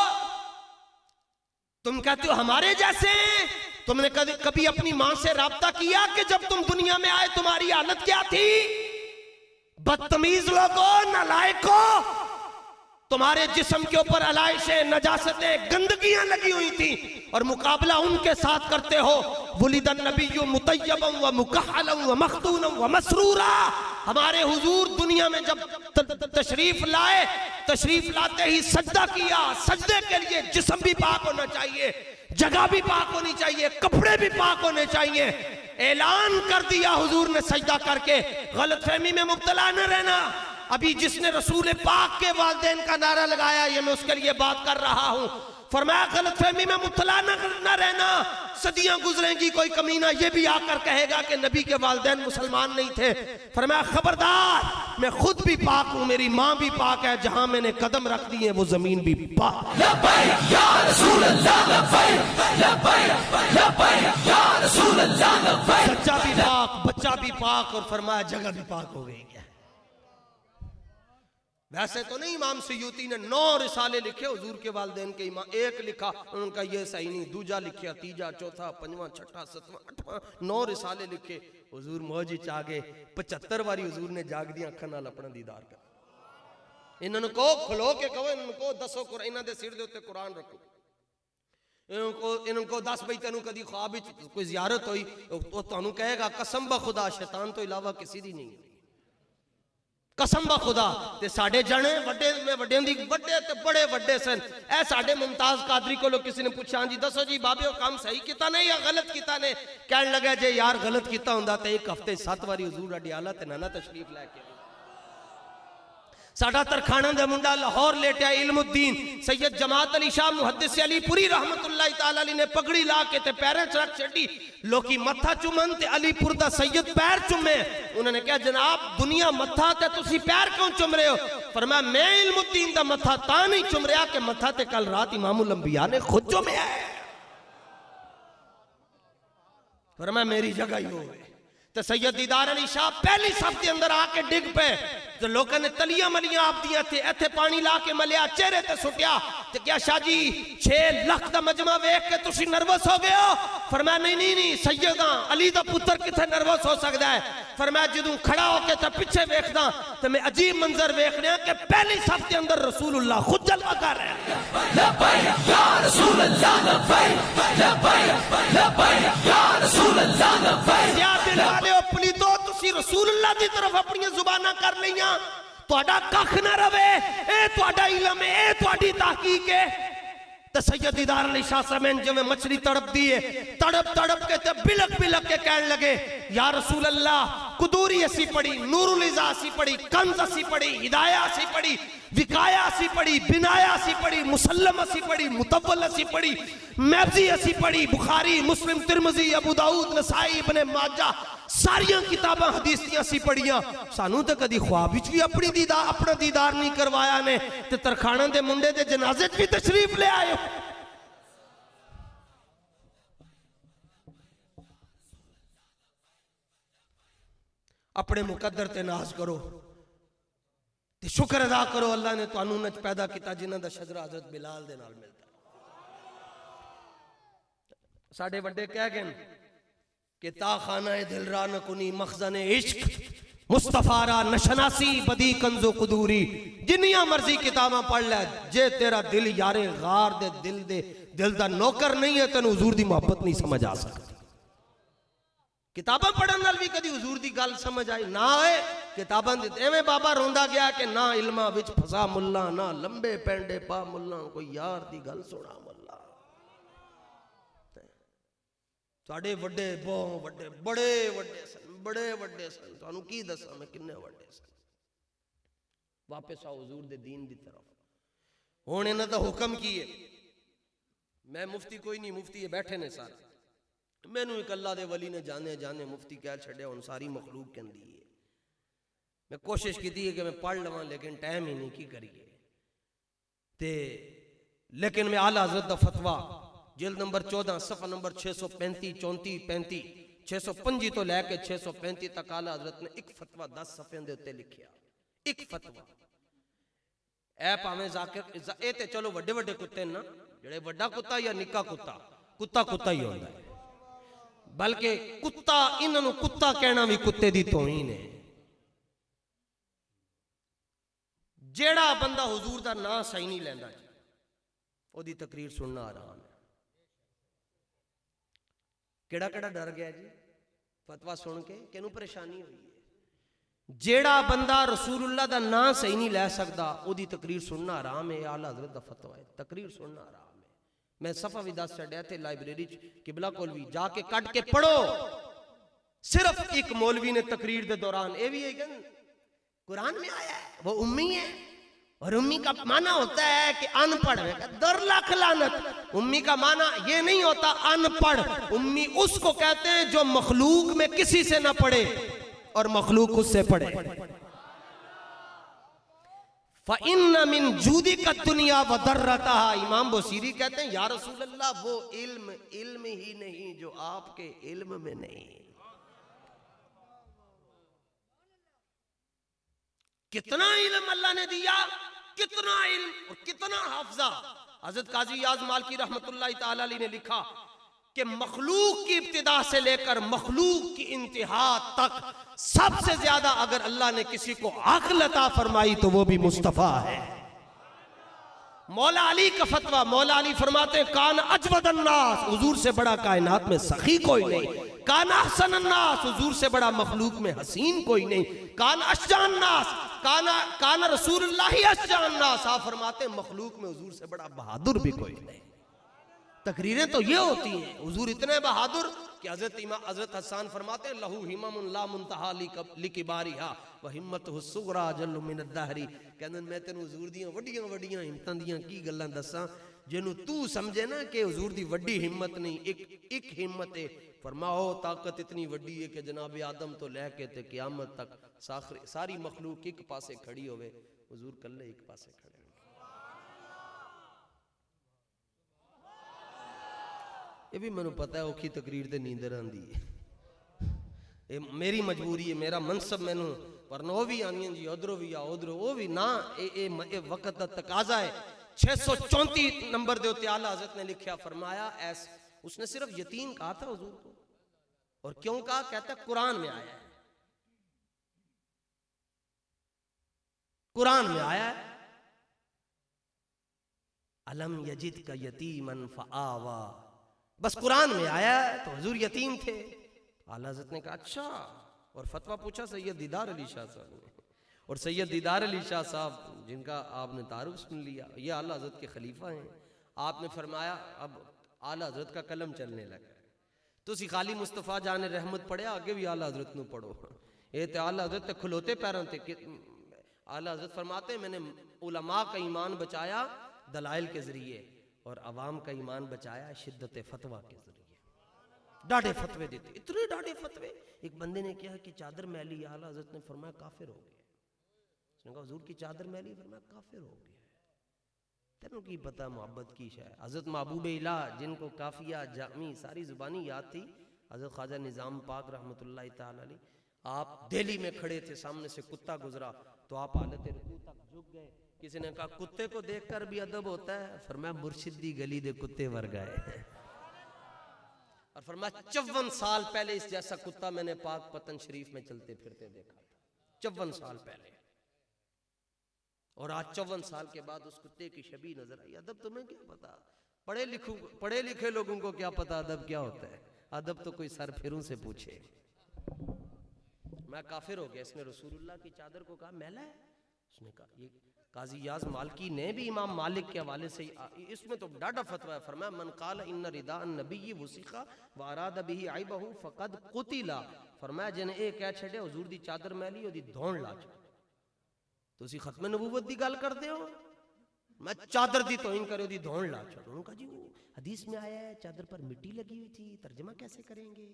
तुम कहते हो हमारे जैसे। तुमने कभी अपनी मां से राब्ता किया कि जब तुम दुनिया में आए तुम्हारी हालत क्या थी? बदतमीज लोगों, नालायकों, तुम्हारे जिस्म के ऊपर अलाइशें, नजासतें, गंदगियां लगी हुई थी और मुकाबला उनके साथ करते हो। वुलिदन नबिय्यु मुतय्यबन व मुकहलन व मख्तूनन व मसरूरा। हमारे हुजूर दुनिया में जब तशरीफ लाए, तशरीफ लाते ही सजदा किया। सजदे के लिए जिस्म भी पाक होना चाहिए, जगह भी पाक होनी चाहिए, कपड़े भी पाक होने चाहिए। ऐलान कर दिया हुजूर ने सजदा करके। गलतफहमी में मुब्तला न रहना। अभी जिसने रसूल पाक के वालिदैन का नारा लगाया, ये मैं उसके लिए बात कर रहा हूं। फरमाया गलतफहमी में मुब्तला न रहना। सदियां गुजरेंगी, कोई कमीना ये भी आकर कहेगा कि नबी के वालिदैन मुसलमान नहीं थे। फरमाया खबरदार, मैं खुद भी पाक हूं, मेरी मां भी पाक है, जहां मैंने कदम रख दिए वो जमीन भी पाक। लब्बैक या रसूल अल्लाह, लब्बैक लब्बैक लब्बैक या रसूल अल्लाह, लब्बैक। सच्चा भी पाक, बच्चा भी पाक, और फरमाया जगह भी पाक हो गई है। वैसे तो नहीं, इमाम सयूती ने 9 रिसाले लिखे हुजूर के वालिदैन के। इमाम एक लिखा, उनका ये सही नहीं, दूजा लिखा, तीजा, चौथा, पंजवां, छठा, सतवां, अठवां, 9 रिसाले लिखे। हुजूर मौज च आ गए। 75 बारी हुजूर ने जाग दिया अखां नाल अपना दीदार कर। इन्होंने को खलो के कहो, इन्होंने को दसो इन्हों के सिर के उत्ते कुरान रखो। इन्होंने को 10 बई तेन कभी ख्वाब कोई जियारत हुई, तो तुहानू कहेगा कसम ब खुदा शैतान तो इलावा किसी दी नहीं, कसम ब खुदा। ते साडे जने वड्डे में वड्डे दी वड्डे ते बड़े वड्डे सन। ए साडे मुमताज कादरी को किसी ने पूछा, हाँ जी दसो जी बाबे काम सही किता नहीं या गलत किता ने? कहने लगा जे यार गलत किता हुंदा ते एक हफ्ते 7 बारी हुजूर अडियाला ते नाना तशरीफ लैके। साडा तरखाना दा मुंडा लाहौर लेटिया, इल्मुद्दीन सैयद जमात अली शाह मुहद्दिस अलीपुरी रहमतुल्लाह तआला अलैह ने पगड़ी ला के ते पैरें च रख छड्डी। लोकी मत्था चुमन ते अलीपुर दा सैयद पैर चुमे। उन्होंने कहा जनाब दुनिया मत्था ते तुसी पैर क्यों चुम रहे हो? फरमाया मैं इल्मुद्दीन दा मत्था तां नहीं चुम रहा कि मत्था ते कल रात इमामुल अंबिया ने खुद चुमया है। फरमाया मेरी जगह ही हो। तो सैयद दीदार अली शाह पहली सफ के अंदर आके डिग पे, तो लोगों ने तलियां मलियां आप दिया थे, इत्थे पानी ला के मलिया, चेहरे ते सुटिया। तो क्या शाह जी 6 लाख का मजमा वेख के तुसी नर्वस हो गए हो? फरमाया नहीं नहीं नहीं, सैयदा अली दा पुत्र किथे नर्वस हो सकता है? फरमाया जदों खड़ा होके तो पीछे वेखदा तो मैं अजीब मंजर वेख रहा कि पहली सफ के अंदर रसूलुल्लाह खुद जलवा कर रहे हैं। लब्बैक या रसूल अल्लाह, लब्बैक लब्बैक लब्बैक या रसूल अल्लाह, लब्बैक। या दिल वाले ओ पलीतो, तुसी रसूलुल्लाह दी तरफ अपनी जुबाना कर लईयां, तुहाडा कख ना रवे। ए तुहाडा इल्म है, ए तुहाडी तहकीक है। तो सैयद दीदार अली शाह साहब जिवें मछली तड़प दी है, तड़प तड़प के ते बिलक बिलक के कहने लगे या रसूल अल्लाह, कुदूरी असी पढ़ी, नूरुल इज़ा असी पढ़ी, कंज असी पढ़ी, हिदाया असी पढ़ी, विकाया असी पढ़ी, बिनाया असी पढ़ी, मुसल्लम असी पढ़ी, मुतव्वल असी पढ़ी, मैबजी असी पढ़ी, बुखारी, मुस्लिम, तिरमिजी, अबू दाऊद, नसाई, इब्ने माजा, सारियां किताबां हदीस दी असी पढ़ियां। सानू तो कदी ख्वाब विच भी अपना दीदार नहीं करवाया ने, ते तरखाना दे मुंडे दे जनाजे च भी तशरीफ ले आए। अपने मुकद्दर ते नाज करो ते शुक्र अदा करो अल्लाह ने तुहानू नच पैदा किया जिन्हां दा शजरा हजरत बिलाल दे नाल मिलता। साडे वड्डे कह गए कि ता खाना दिल रा न कुनी मखजन इश्क मुस्तफारा नशनासी बदी कंजो कुदूरी। जिन्नियां मर्जी किताबां पढ़ लै, जे तेरा दिल यारे गार दे दिल दा नौकर नहीं है, तेन हुजूर दी मोहब्बत नहीं समझ आ सकती। किताबां पढ़न नाल भी कदी हुजूर दी गल समझ आई ना आए। किताबां एवें बाबा रोंदा गया कि ना इल्मा विच फसा मुल्ला, ना लंबे पेंडे पा मुल्ला, कोई यार दी गल सुना मुल्ला। साडे वड्डे बहुत वड्डे, बड़े वड्डे सन, बड़े वड्डे सन। तुहानू की दसां मैं किन्ने वड्डे सन। वापस आओ हुजूर दे दीन दी तरफ। हुण इन्हां दा हुक्म की है? मैं मुफ्ती कोई नहीं, मुफ्ती ये बैठे ने सारे। मैनू एक अल्लाह दे वली ने जाने जाने मुफ्ती कह छड़िया, हुण सारी मखलूक कहंदी है। मैं कोशिश की है कि मैं पढ़ लवां, लेकिन टाइम ही नहीं, की करिए। ते लेकिन मैं आला हज़रत दा फतवा जिल्द नंबर 14 सफ़ा नंबर 635 34 35 605 तो लैके 635 तक आला हज़रत ने एक फतवा 10 सफ़े दे उत्ते लिखिया। एक फतवा ए भावें जाकिर ए ते चलो वड्डे वड्डे कुत्ते ना, जेड़े वड्डा कुत्ता या निक्का कुत्ता, कुत्ता कुत्ता ही होता है। बल्कि कुत्ता इन्हों कुत्ता कहना भी कुत्ते दी तौहीन है। जेड़ा बंदा हुजूर दा नाम सही नहीं लैंदा जी, ओदी तकरीर सुनना आराम है। केड़ा केड़ा डर गया जी फतवा सुन के, किनू परेशानी हुई है? जेड़ा बंदा रसूलुल्लाह दा नाम सही नहीं लै सकता, ओदी तकरीर सुनना आराम है। आला हज़रत दा फतवा है, तकरीर सुनना आराम है। मैं सफा भी दस छड्या थे लाइब्रेरी किबला कोल भी जाके कट के पढ़ो। सिर्फ एक मौलवी ने तकरीर के दौरान ये भी है कुरान में आया है वो उम्मी है, और उम्मी का माना होता है कि अनपढ़ है। दर लाख लानत, उम्मी का माना ये नहीं होता अनपढ़। उम्मी उसको कहते हैं जो मखलूक में किसी से ना पढ़े और मखलूक उससे पढ़े। फ़इन्न मिन जूदी का दुनिया व दर्रतहा, इमाम बुसीरी कहते हैं या रसूल अल्लाह वो इल्म ही नहीं जो आपके इल्म में नहीं। कितना इल्म अल्लाह ने दिया, कितना इल्म और कितना हाफजा। हजरत काजी याज मालकी रहमतुल्लाह ताला अलैह ने लिखा कि मखलूक की इब्तिदा से लेकर मखलूक की इंतहा तक सबसे ज्यादा अगर अल्लाह ने किसी को अक्ल अता फरमाई तो वो भी मुस्तफा है। मौला अली का फतवा, मौला अली फरमाते हैं कान अजवद अन्नास, हुजूर से बड़ा कायनात में सखी कोई नहीं। कान अहसन अन्नास, हुजूर से बड़ा मखलूक में हसीन कोई नहीं। कान अशजान नास, कान रसूलुल्लाह अशजान नास, आप फरमाते हैं मखलूक में हुजूर से बड़ा बहादुर भी कोई नहीं। तकरीरें तो ये होती हैं, हुजूर इतने बहादुर कि हजरत हसन फरमाते हैं लहू हिममुन ला मुंतहा लिकिबारिहा व हिम्मतुहु सुगरा जल्लु मिन अद-दहरी। कहंदे मैं तेन हुजूर दी वड्डियां वड्डियां हिम्मतां दियां की गल्लां दसां जिन्हों तू समझे ना कि हुजूर दी वड्डी हिम्मत नहीं, एक हिम्मत है। फरमाओ ताकत इतनी वड्डी है कि जनाब आदम तो लैके ते क़यामत तक सारी मखलूक एक पासे खड़ी होवे, हुजूर कल्ले एक पासे खड़े। ये भी मैनू पता है औखी तकरीर ते नींदर आंदी है, ये मेरी मजबूरी है, मेरा मनसब मैनू, वरना वो भी आनी जी उधरों भी आ उधरों वो भी ना, ये वक्त का तकाजा है। 634 नंबर दे उत्ते आला हज़रत ने लिखा फरमाया ऐस, उसने सिर्फ यतीम कहा था हुजूर को, और क्यों कहा? कहता कुरान में आया है, कुरान में आया है अलम यजिद का यतीमन फआवा, बस कुरान में आया है तो हुजूर यतीम थे। आला हज़रत ने कहा अच्छा, और फतवा पूछा सैयद दीदार अली शाह साहब ने, और सैयद दीदार अली शाह साहब जिनका आपने तारुफ सुन लिया, ये आला हज़रत के खलीफा हैं। आपने फरमाया अब आला हज़रत का कलम चलने लगा, तुसी खाली मुस्तफ़ा जाने रहमत पढ़े, आगे भी आला हज़रत नू पढ़ो। ये तो आला हज़रत ते खुलोते पैरों थे। आला हज़रत फरमाते हैं मैंने उलमा का ईमान बचाया दलाइल के जरिए, और अवाम का ईमान बचाया शिद्दत फतवा के जरिए। डाढ़े फतवे देते, इतने डाढ़े फतवे। एक बंदे ने कहा कि चादर मैली, आला हज़रत ने फरमाया काफिर हो गया। उसने कहा हुजूर की चादर मैली, फरमाया काफिर हो गया। तेनों की पता मोहब्बत की शायद। हज़रत महबूब इला जिनको काफिया जामी सारी जुबानी याद थी, हज़रत ख्वाजा निज़ाम पाक रहमतुल्लाह ताला अलैह, आप दिल्ली में खड़े थे, सामने से कुत्ता गुजरा तो आप हालत रुकू तक झुक गए। किसी ने कहा कुत्ते को देखकर भी अदब होता है? फरमाया मुर्शिद दी गली दे कुत्ते वर्गा है। और फरमाया 54 साल पहले इस जैसा कुत्ता मैंने पाक पतन शरीफ में चलते फिरते देखा था, 54 साल पहले, और आज 54 साल के बाद उस कुत्ते की छवि नजर आई। अदब तुम्हें क्या पता? पढ़े लिखे लोगों को क्या पता अदब क्या होता है? अदब तो कोई सर फिरों से पूछे। मैं काफिर हो गया। इसने रसूलुल्लाह की चादर को कहा मैला है। उसने कहा, ये काजी याज मालकी ने भी इमाम मालिक के हवाले से, इसमें तो डाढ़ा फतवा है। फरमाया मन काल इन्न रिदा नबी वसीखा व अराद बिही आइबहु फकद कुतिला। फरमाया जिन्हें ये कह छड़े हुजूर दी चादर मैली ओदी धौण ला छड़, तुसी खत्म नबूवत दी गल करदे हो, मैं चादर दी तौहीन करे ओदी धौण ला छड़। उन्होंने कहा जी वो हदीस में आया है चादर पर मिट्टी लगी हुई थी, तर्जमा कैसे करेंगे?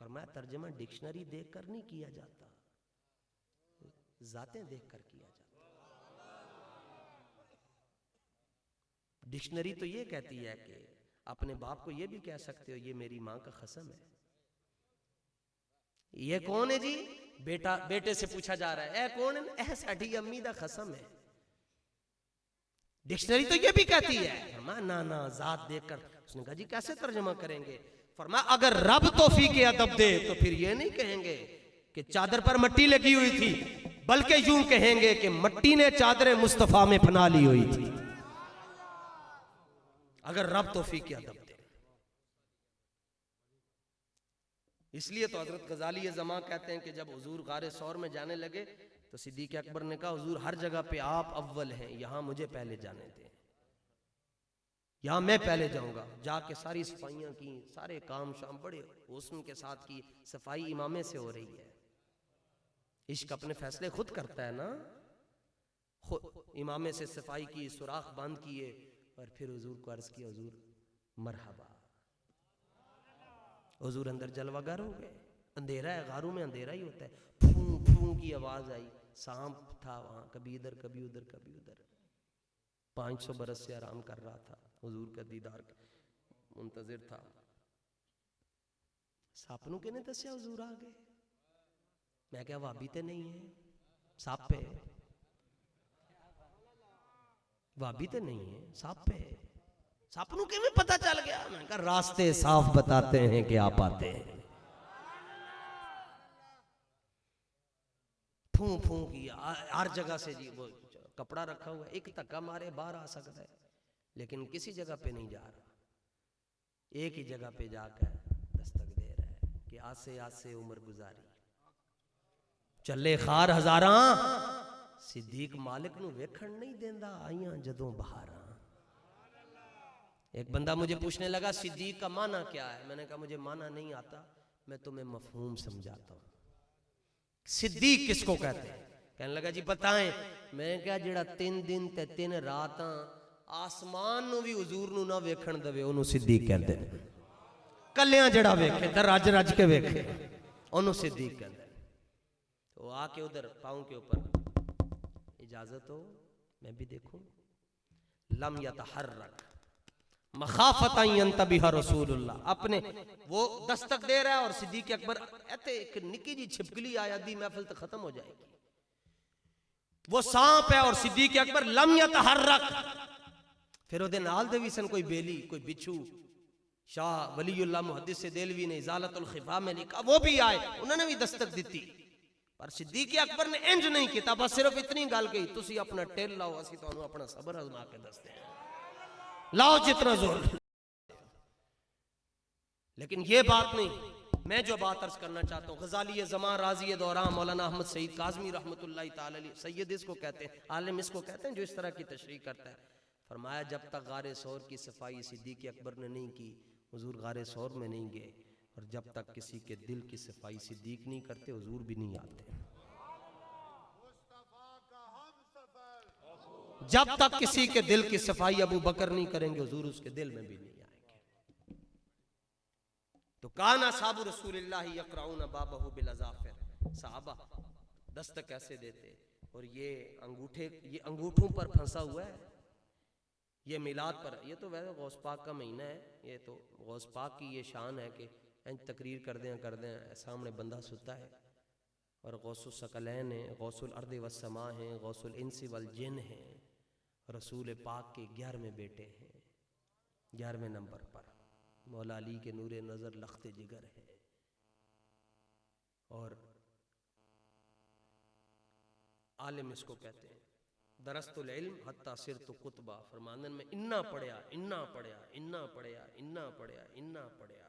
फरमाया तर्जमा डिक्शनरी देखकर नहीं किया जाता, जातें देखकर किया जाता। डिक्शनरी तो ये कहती है कि अपने बाप को ये भी कह सकते हो ये मेरी मां का कसम है। ये कौन है जी? बेटे से पूछा जा रहा है, ए कौन है? ए साडी अम्मी दा कसम है। डिक्शनरी तो ये भी कहती है। फरमाया ना ना जात देखकर। उसने कहा जी कैसे तर्जुमा करेंगे? फरमाया अगर रब तौफीक अदब दे तो फिर ये नहीं कहेंगे कि चादर पर मट्टी लगी हुई थी, बल्कि यूं कहेंगे कि मट्टी ने चादर मुस्तफा में पना ली हुई थी, अगर रब तौफीक अदब दे। इसलिए तो हजरत गजाली ज़मा कहते हैं कि जब हुजूर गारे सौर में जाने लगे तो सिद्दीक अकबर ने कहा हुजूर हर जगह पे आप अव्वल हैं, यहां मुझे पहले जाने दें, यहां मैं पहले जाऊंगा। जाके सारी सफाइयां की, सारे काम शाम बड़े हुस्न के साथ की। सफाई इमामे से हो रही है। इश्क अपने फैसले खुद करता है ना। खुद इमामे से सफाई की, सुराख बंद किए और फिर हुजूर को अर्ज किया हुजूर मरहबा। हुजूर अंदर जलवागर हो गए। अंधेरा है, गारों में अंधेरा ही होता है। फूं फूं की आवाज आई। सांप था वहां, कभी इधर कभी उधर कभी उधर। 500 बरस से आराम कर रहा था, हुजूर का दीदार मुंतजिर था। सापनू के ने दसिया हुजूर आ गए। मैं क्या वाबी ते नहीं है साप पे, वाबी ते नहीं है साप पे। सापनू के में पता चल गया। मैंने कहा रास्ते साफ बताते हैं कि आप आते हैं। फूं फूं किया हर जगह से जी। वो कपड़ा रखा हुआ है, एक धक्का मारे बाहर आ सकता है, लेकिन किसी जगह पे नहीं जा रहा। एक ही जगह पे जाकर दस्तक दे रहा है कि आज से उम्र गुजारी। चले खार हजारा सिद्दीक मालिक नू वेखण नहीं देंदा आइयां जदों बहारा। एक बंदा मुझे पूछने लगा सिद्दीक का माना क्या है? मैंने कहा मुझे माना नहीं आता, मैं तुम्हें मफहूम समझाता हूं। सिद्दीक किसको कहते हैं? कहने लगा जी बताएं। मैं क्या जेड़ा 3 दिन ते 3 रातां आसमान नू भी हुजूर नू ना वेखण दवे ओनू सिद्दीक कहते हैं। कल्यां जेड़ा वेखे ते रज रज के वेखे ओनू सिद्दीक कहते हैं। तो आके उधर पाँव के ऊपर इजाजत हो मैं भी देखूं। लम यतहर्रक मखाफता यंतबिहा रसूलुल्लाह। अपने वो दस्तक दे रहा है और सिद्दीक अकबर ऐते एक निकी जी छिपकली आया दी महफिल तो खत्म हो जाएगी। वो सांप है और सिद्दीक अकबर लम यतहर्रक। फिर ओदे नाल दे भी सन कोई बेली कोई बिच्छू। शाह वलीउल्लाह मुहद्दिस देलवी ने इजालतुल खिफा में लिखा वो भी आए, उन्होंने भी दस्तक दी। पर सिद्दीक अकबर ने इंज नहीं किया, बस सिर्फ इतनी गल कही तुसी अपना टेल लाओ असी तुहानू अपना सबर आजमा के दसते हैं, लाओ जितना जोर। लेकिन ये बात नहीं। मैं जो बात अर्ज करना चाहता हूँ, गजाली ज़मा राज़ी दौरान मौलाना अहमद सईद काज़मी रहमतुल्लाह ताला अलैह, सैयद इसको कहते हैं, आलिम इसको कहते हैं जो इस तरह की तशरीह करता है। फरमाया जब तक गारे सौर की सफाई सिद्दीक अकबर ने नहीं की, हुजूर गारे सौर में नहीं गए। और जब तक किसी के दिल की सफाई सिद्दीक नहीं करते, हुजूर भी नहीं आते। जब तक किसी के दिल की सफाई अबू बकर नहीं करेंगे, हुजूर उसके दिल में भी नहीं आएंगे। तो काना साहब रसूलुल्लाह यक़राऊन बाबहु बिल अज़ाफ़िर। साहबा दस्तक कैसे देते? और ये अंगूठे, ये अंगूठों पर फंसा हुआ है। ये मिलाद पर, ये तो वैसे गौस पाक का महीना है, ये तो गौस पाक की ये शान है कि तकरीर कर दें सामने बंदा सुता है। और गौसुल सकलैन है, गौसुल अर्द व समा है, गौसुल इंस वल जिन है, रसूल पाक के 11वें बेटे हैं। 11वें नंबर पर मौला अली के नूरे नज़र लख्ते जिगर है। और आलिम इसको कहते हैं दरस्तुल इल्म हत्ता सिरतु कुतबा। फरमानन में इन्ना पढ़िया इन्ना पढ़िया इन्ना पढ़िया इन्ना पढ़िया इन्ना पढ़िया,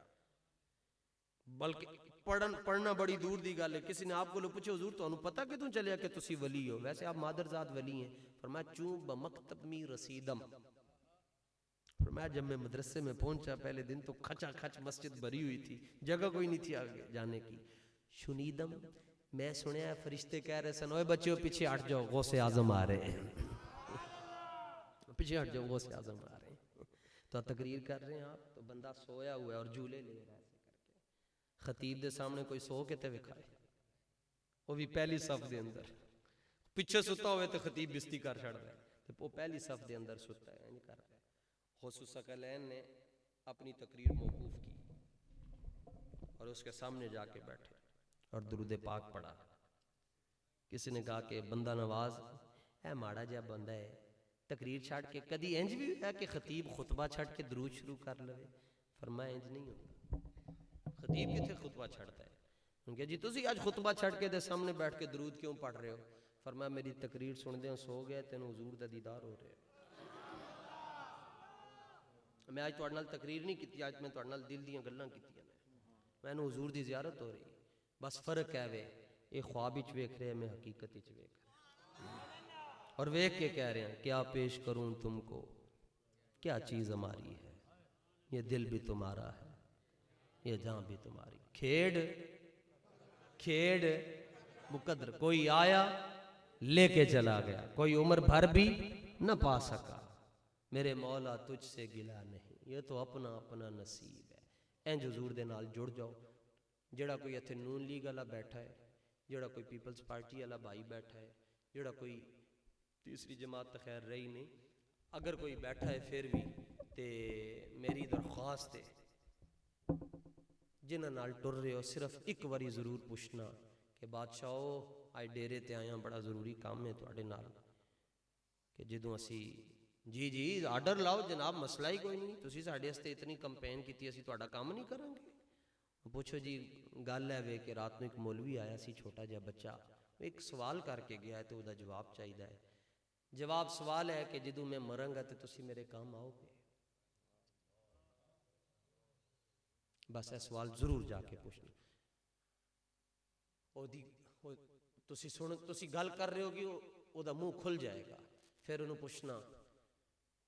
बल्कि पढ़ना बड़ी दूर दी गल है। किसी ने आपको पूछे हुजूर तुहानू पता कि तू चलिया कि तुसी वली हो? वैसे आप मादरजात वली हैं। फरमाया चूं बमकतब मी रसीदम। फरमाया जब मैं मदरसे में पहुंचा पहले दिन तो खचा खच मस्जिद भरी हुई थी, जगह कोई नहीं थी आगे जाने की। शुनीदम मैं सुनया फरिश्ते कह रहे सन ओए बच्चों पीछे हट जाओ गौसे आजम आ रहे हैं, पीछे हट जाओ गौसे आजम आ रहे हैं। तो तकरीर कर रहे हैं आप, तो बंदा सोया हुआ है और झूले ले रहा है। खतीब के सामने कोई सो के ते विखाए, वो भी पहली सफ के अंदर। पिछे सुता हुए तो खतीब बिस्ती कर छड़ रहा है, तो वो पहली सफ के अंदर सुता है नहीं कर रहा है। गौसुल सकलैन ने अपनी तकरीर मौकूफ की और उसके सामने जाके बैठे और दुरूद पाक पढ़ा। किसी ने कहा कि बंदा नवाज है माड़ा जहा बंदा है, तकरीर छड़ के कदी इंज भी है कि खतीब खुतबा छड़ के दरूद शुरू कर लवे? फरमाया इंज नहीं होता। खतीब किथे खुतबा छड़ता है? उनके जी तुसी आज खुतबा छड़ के दे सामने बैठ के दरूद क्यों पढ़ रहे हो? फरमाया मेरी तकरीर सुनदे हो सो गया, तेन हुजूर दा दीदार हो रहा है। मैं आज तुहाडे नाल तकरीर नहीं की, आज मैं तुहाडे नाल दिल दीयां गल्लां कीतियां ने, मैनू हुजूर दी ज़ियारत हो रही। बस फर्क है वे ये ख्वाब विच वेख रहे, मैं हकीकत विच वेख रहा, और वेख के कह रहे हैं क्या पेश करूं तुमको, क्या चीज़ हमारी है, ये दिल भी तुम्हारा है, ये जान भी तुम्हारी। खेड़ खेड़ मुकद्दर, कोई आया लेके चला गया, कोई उम्र भर भी न पा सका, मेरे मौला तुझसे गिला नहीं, ये तो अपना अपना नसीब है। इंज हुजूर दे नाल जुड़ जाओ। जेड़ा कोई इत्थे नून लीग वाला बैठा है, जेड़ा कोई पीपल्स पार्टी वाला भाई बैठा है, जेड़ा कोई तीसरी जमात तो खैर रही नहीं, अगर कोई बैठा है फिर भी ते मेरी दरख्वास्त है जिन्हां नाल टुर रहे हो सिर्फ एक बारी जरूर पूछना कि बादशाह आज डेरे ते आया, बड़ा जरूरी काम है तुहाडे नाल। कि जदों असी जी जी आर्डर लाओ जनाब, मसला ही कोई नहीं, तुसी साडे वास्ते इतनी कंपेन की, असी तुहाडा काम नहीं करांगे। पूछो जी गल है वे कि रात में एक मौलवी आया सी, छोटा जिहा बच्चा, एक सवाल करके गया है तो उसका जवाब चाहिए है। जवाब सवाल है कि जदों मैं मरांगा तो तुसी मेरे काम आओगे? बस यह सवाल जरूर जाके पूछना। तुसी सुन, तुसी गल कर रहे हो कि ओदा मुंह खुल जाएगा। फिर उन्होंने पूछना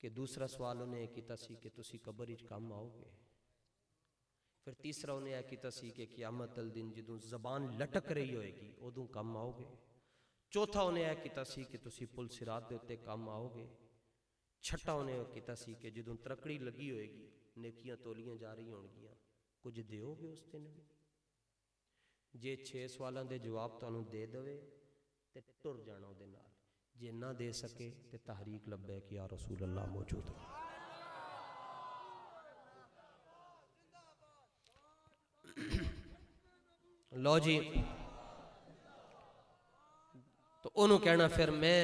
कि दूसरा सवाल उन्हें किया सी कि तुसी कबर विच काम आओगे? फिर तीसरा उन्हें यह किया सी कि क़यामत वाले दिन जदों ज़बान लटक रही होएगी उदों काम आओगे? चौथा उन्हें यह किया सी कि तुसी पुल सिरात दे उत्ते काम आओगे? छठा उन्हें किया सी कि जदों तरकड़ी लगी होएगी, नेकियां तोलियां जा रही होणगियां, कुछ देओगे उस दिन भी? जे 6 सवालों के जवाब तुहानू दे देवे तो टुर जाना उहदे नाल, जे ना दे सके तो तहरीक लब्बैक या रसूल अल्लाह मौजूद है। लो जी, तो उन्होंने कहना फिर मैं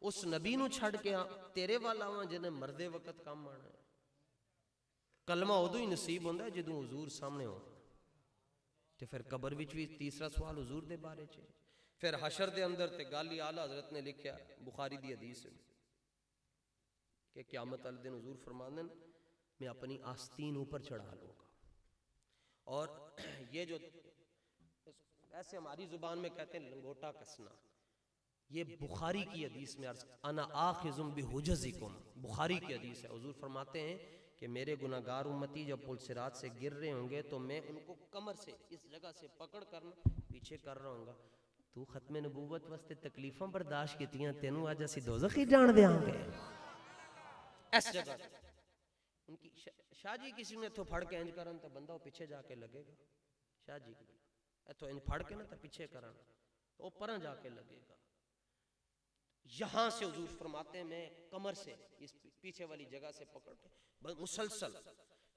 उस नबी नू छड़ के तेरे वाल आवां जिन्हें मरदे वक्त काम आना है। कलमा उदों ही नसीब होंदा है जदों हुजूर सामने हो। तो फिर कबर विच भी तीसरा सवाल हुजूर दे बारे च। फिर हशर दे अंदर ते गल ही आला हजरत ने लिखा बुखारी दी हदीस कि क़यामत वाले दिन हुजूर फरमांदे मैं अपनी आस्तीन ऊपर चढ़ा लूंगा। और ये जो ऐसे हमारी जुबान में कहते हैं लंगोटा कसना, ये बुखारी की हदीस में अना आखिजुम बिहुजजिकुम, बुखारी की हदीस है। हुजूर फरमाते हैं कि मेरे गुनाहगार उम्मती जब पुल सिरात से गिर रहे होंगे तो मैं उनको कमर से इस जगह से पकड़ कर पीछे कर रहा हूँगा। तू खत्मे नबूवत वास्ते तकलीफां बर्दाश्त कीतियां, तेनू आज असी दोज़ख ही जान देंगे। इस जगह उनकी शाह जी किसी ने इथों फड़ के इंज करन तो बंदा पीछे जाके लगेगा। शाह जी इथों इंज फड़ के ना तो पीछे करन तो परा जाके लगेगा। यहां से हुजूर फरमाते हैं मैं कमर से इस पीछे वाली जगह से पकड़ के मुसलसल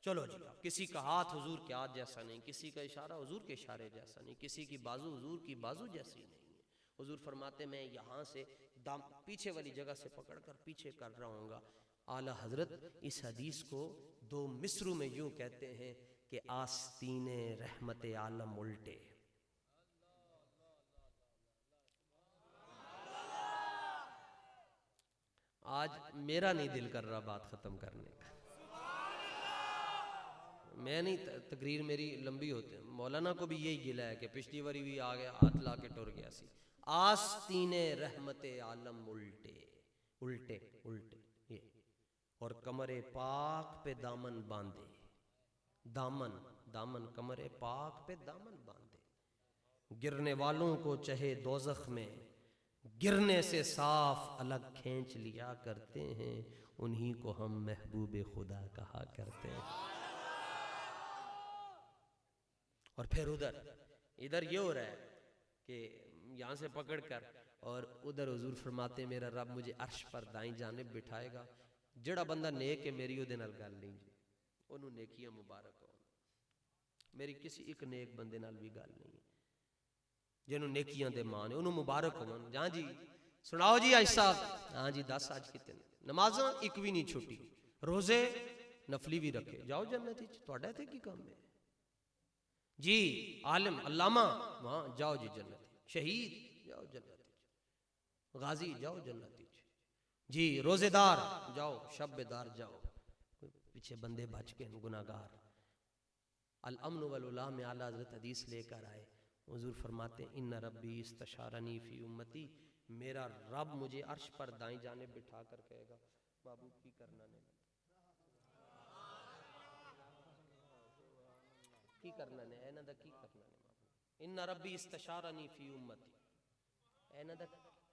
चलो जी। किसी का हाथ हुजूर के हाथ जैसा नहीं, किसी का इशारा हुजूर के इशारे जैसा नहीं, किसी की बाजू हुजूर की बाजू जैसी नहीं है। हुजूर फरमाते मैं यहाँ से पीछे वाली जगह से पकड़ कर पीछे कर रहा हूँगा। आला हजरत इस हदीस को 2 मिसरू में यूं कहते हैं कि आस्तीने रहमत आलम उल्टे। आज मेरा नहीं दिल कर रहा बात खत्म करने का, मैं नहीं, तकरीर मेरी लंबी होती है। मौलाना को भी यही गिला है कि पिछली बारी भी आ गया हाथ ला के टुर गया सी। आस्तीने रहमत आलम उल्टे उल्टे उल्टे ये, और कमरे पाक पे दामन बांधे, दामन दामन कमरे पाक पे दामन बांधे। गिरने वालों को चाहे दोज़ख में गिरने से साफ अलग खींच लिया करते हैं, उन्हीं को हम महबूब खुदा कहा करते हैं। और फिर इधर ये हो रहा है कि यहाँ से पकड़ कर और उधर हुजूर फरमाते मेरा रब मुझे अर्श पर दाई जानिब बिठाएगा। जड़ा बंदा नेक है मेरी उहदे नाल गल नहीं जी, उन्होंने नेकियां मुबारक हो। मेरी किसी एक नेक बंदे नाल भी गल नहीं है जिन्होंने नेकियां दे मान है, उन्होंने मुबारक हो। जां जी सुनाओ जी आज साहब। हाँ जी 10 आज कितने नमाजा एक भी नहीं छुट्टी, रोजे नफली भी रखे, जाओ जन्नत थोड़ा थे की काम है जी। आलिम अल्लामा वहां जाओ जी जन्नत, शहीद जाओ जन्नत, गाजी जाओ जन्नत जी, रोजेदार जाओ, शब्बेदार जाओ, पीछे बंदे बच के गुनाहगार। अल अमन वल उला में आला हज़रत हदीस लेकर आए, हुजूर फरमाते हैं इन्ना रब्बी इस्तशारनी फी उम्मती, मेरा रब मुझे अर्श पर दाईं जाने बिठा कर कहेगा बाबू की करना ने की करना ने एना दा की करना ने बाबू, इन्ना रब्बी इस्तशारनी फी उम्मती, एना दा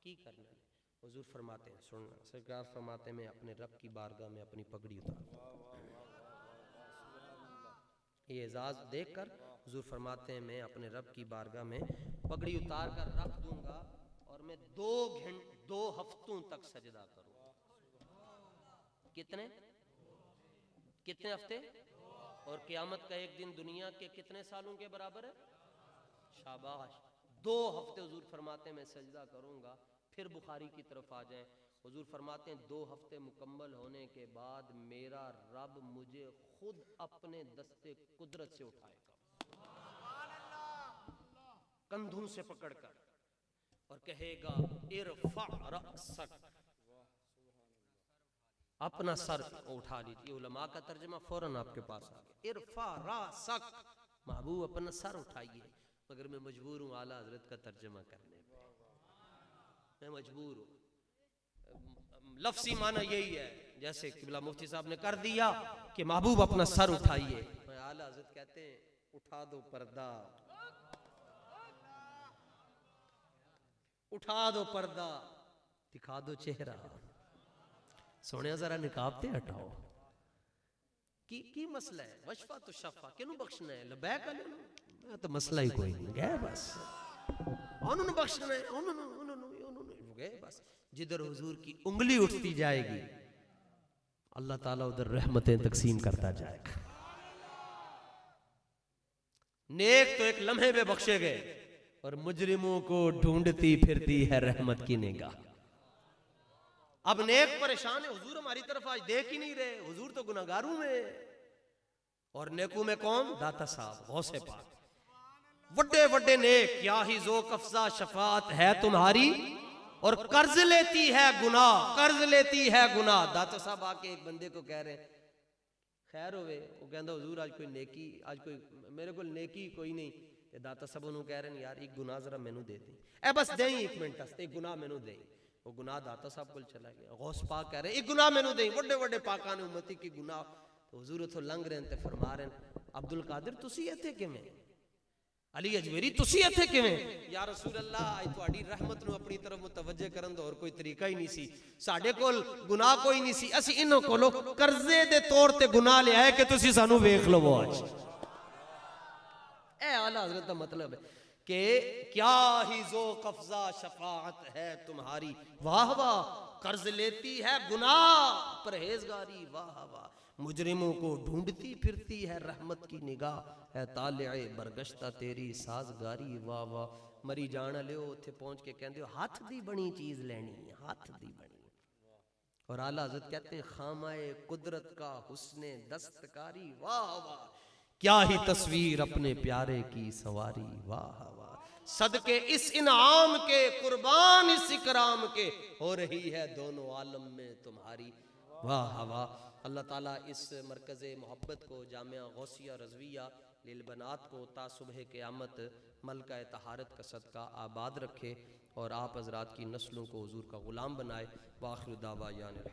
की करना ने। हुजूर फरमाते हैं सुनना, सरकार फरमाते हैं मैं अपने रब की बारगाह में अपनी पगड़ी उतारता हूं। ये एजाज देखकर हुजूर फरमाते हैं मैं अपने रब की बारगाह में पगड़ी उतार कर रख दूंगा और मैं 2 हफ्तों तक सजदा करूंगा। कितने कितने हफ्ते? और क़यामत का एक दिन दुनिया के कितने सालों के बराबर है? शाबाश, 2 हफ्ते हुजूर फरमाते हैं मैं सजदा करूंगा। फिर बुखारी की तरफ आ जाएं, हुजूर फरमाते हैं 2 हफ्ते मुकम्मल होने के बाद मेरा रब मुझे खुद अपने दस्ते कुदरत से उठाएगा, कंधों से पकड़कर, और कहेगा इरफा रअसक, अपना सर उठा लीजिए। उलमा का तर्जमा फौरन आपके पास आ गया, इरफा रअसक, महबूब अपना सर उठाइए। मगर मैं मजबूर हूँ आला हजरत का तर्जमा करने पे, मैं मजबूर हूँ। लफ्सी माना यही है, जैसे किबला मुफ्ती साहब ने कर दिया कि महबूब अपना सर उठाइए, आला हजरत कहते हैं उठा दो पर्दा, उठा दो पर्दा, दिखा दो चेहरा, सोने जरा निकाब ते हटाओ। की मसला है? वशफा तो शफा किनू बख्शना है? लबैक अलैना तो मसला ही कोई नहीं गया, बस उन्होंने बख्शना है, उन्होंने गए बस। जिधर हुजूर की उंगली उठती जाएगी अल्लाह ताला उधर रहमतें तकसीम करता जाएगा। नेक तो एक लम्हे में बख्शे गए और मुजरिमों को ढूंढती फिरती है रहमत की निगाह। अब नेक परेशान है, हुजूर हमारी तरफ आज देख ही नहीं रहे, हुजूर तो गुनाहगारों में, और नेकू में कौन? दाता साहब गौसे पाक, बड़े बड़े नेक, क्या ही ज़ोक अफ़ज़ा शफाअत है तुम्हारी, और कर्ज लेती है गुनाह, कर्ज लेती है गुनाह। दाता साहब आके एक बंदे को कह रहे खैर होवे, वो कहता हुजूर आज कोई नेकी, आज कोई मेरे को नेकी कोई नहीं, ते दाता साहब उन्होंने कह रहे यार एक गुनाह जरा मैनू दे दी, ए बस दे 1 मिनट एक गुनाह मैनू दे। वो गुनाह दाता साहब को चला गया, गौस पाक कह रहे एक गुनाह मैनू दे, बड़े बड़े पाका ने उम्मती की गुनाह। तो हुजूर उथों लंघ रहे ते फरमा रहे अब्दुल कादिर तुसी इत्थे किवें, अली अजमेरी तुसी इत्थे किवें? या रसूल अल्लाह आज तुहाडी रहमत नूं अपनी तरफ मुतवज्जे करन दा और कोई तरीका ही नहीं सी, साडे कोल गुनाह कोई नहीं सी, असी इन्हां कोलों कर्जे दे तौर ते गुनाह लिया है कि तुसी सानू वेख लवो। आज ए आला हज़रत दा मतलब है कि क्या ही ज़ोक़ अफ़ज़ा शफ़ाअत है तुम्हारी, वाह वाह, कर्ज लेती है गुनाह परहेजगारी, वाह वाह, मुजरिमों को ढूंढती फिरती है रहमत की निगाह, है ताले बरगश्ता तेरी साजगारी, वाह वाह। मरी जान लियो उत्थे पहुंच के कहते हो हाथ दी बनी चीज लेनी, हाथ दी बनी। और आला हज़रत कहते हैं खामाए कुदरत का हुस्ने दस्तकारी, वाह वाह, क्या ही तस्वीर अपने प्यारे की सवारी, वाह वाह। सदके इस इनाम के कुर्बान इस इकराम के, हो रही है दोनों आलम में तुम्हारी, वाह वाह। अल्लाह ताला इस मरकज़ मोहब्बत को, जामिया गौसिया रज़विया लिल बनात को ता सुबह क़यामत मलका तहारत का सदका आबाद रखे और आप हज़रात की नस्लों को हुजूर का ग़ुलाम बनाए। वाखिर दावा यानी।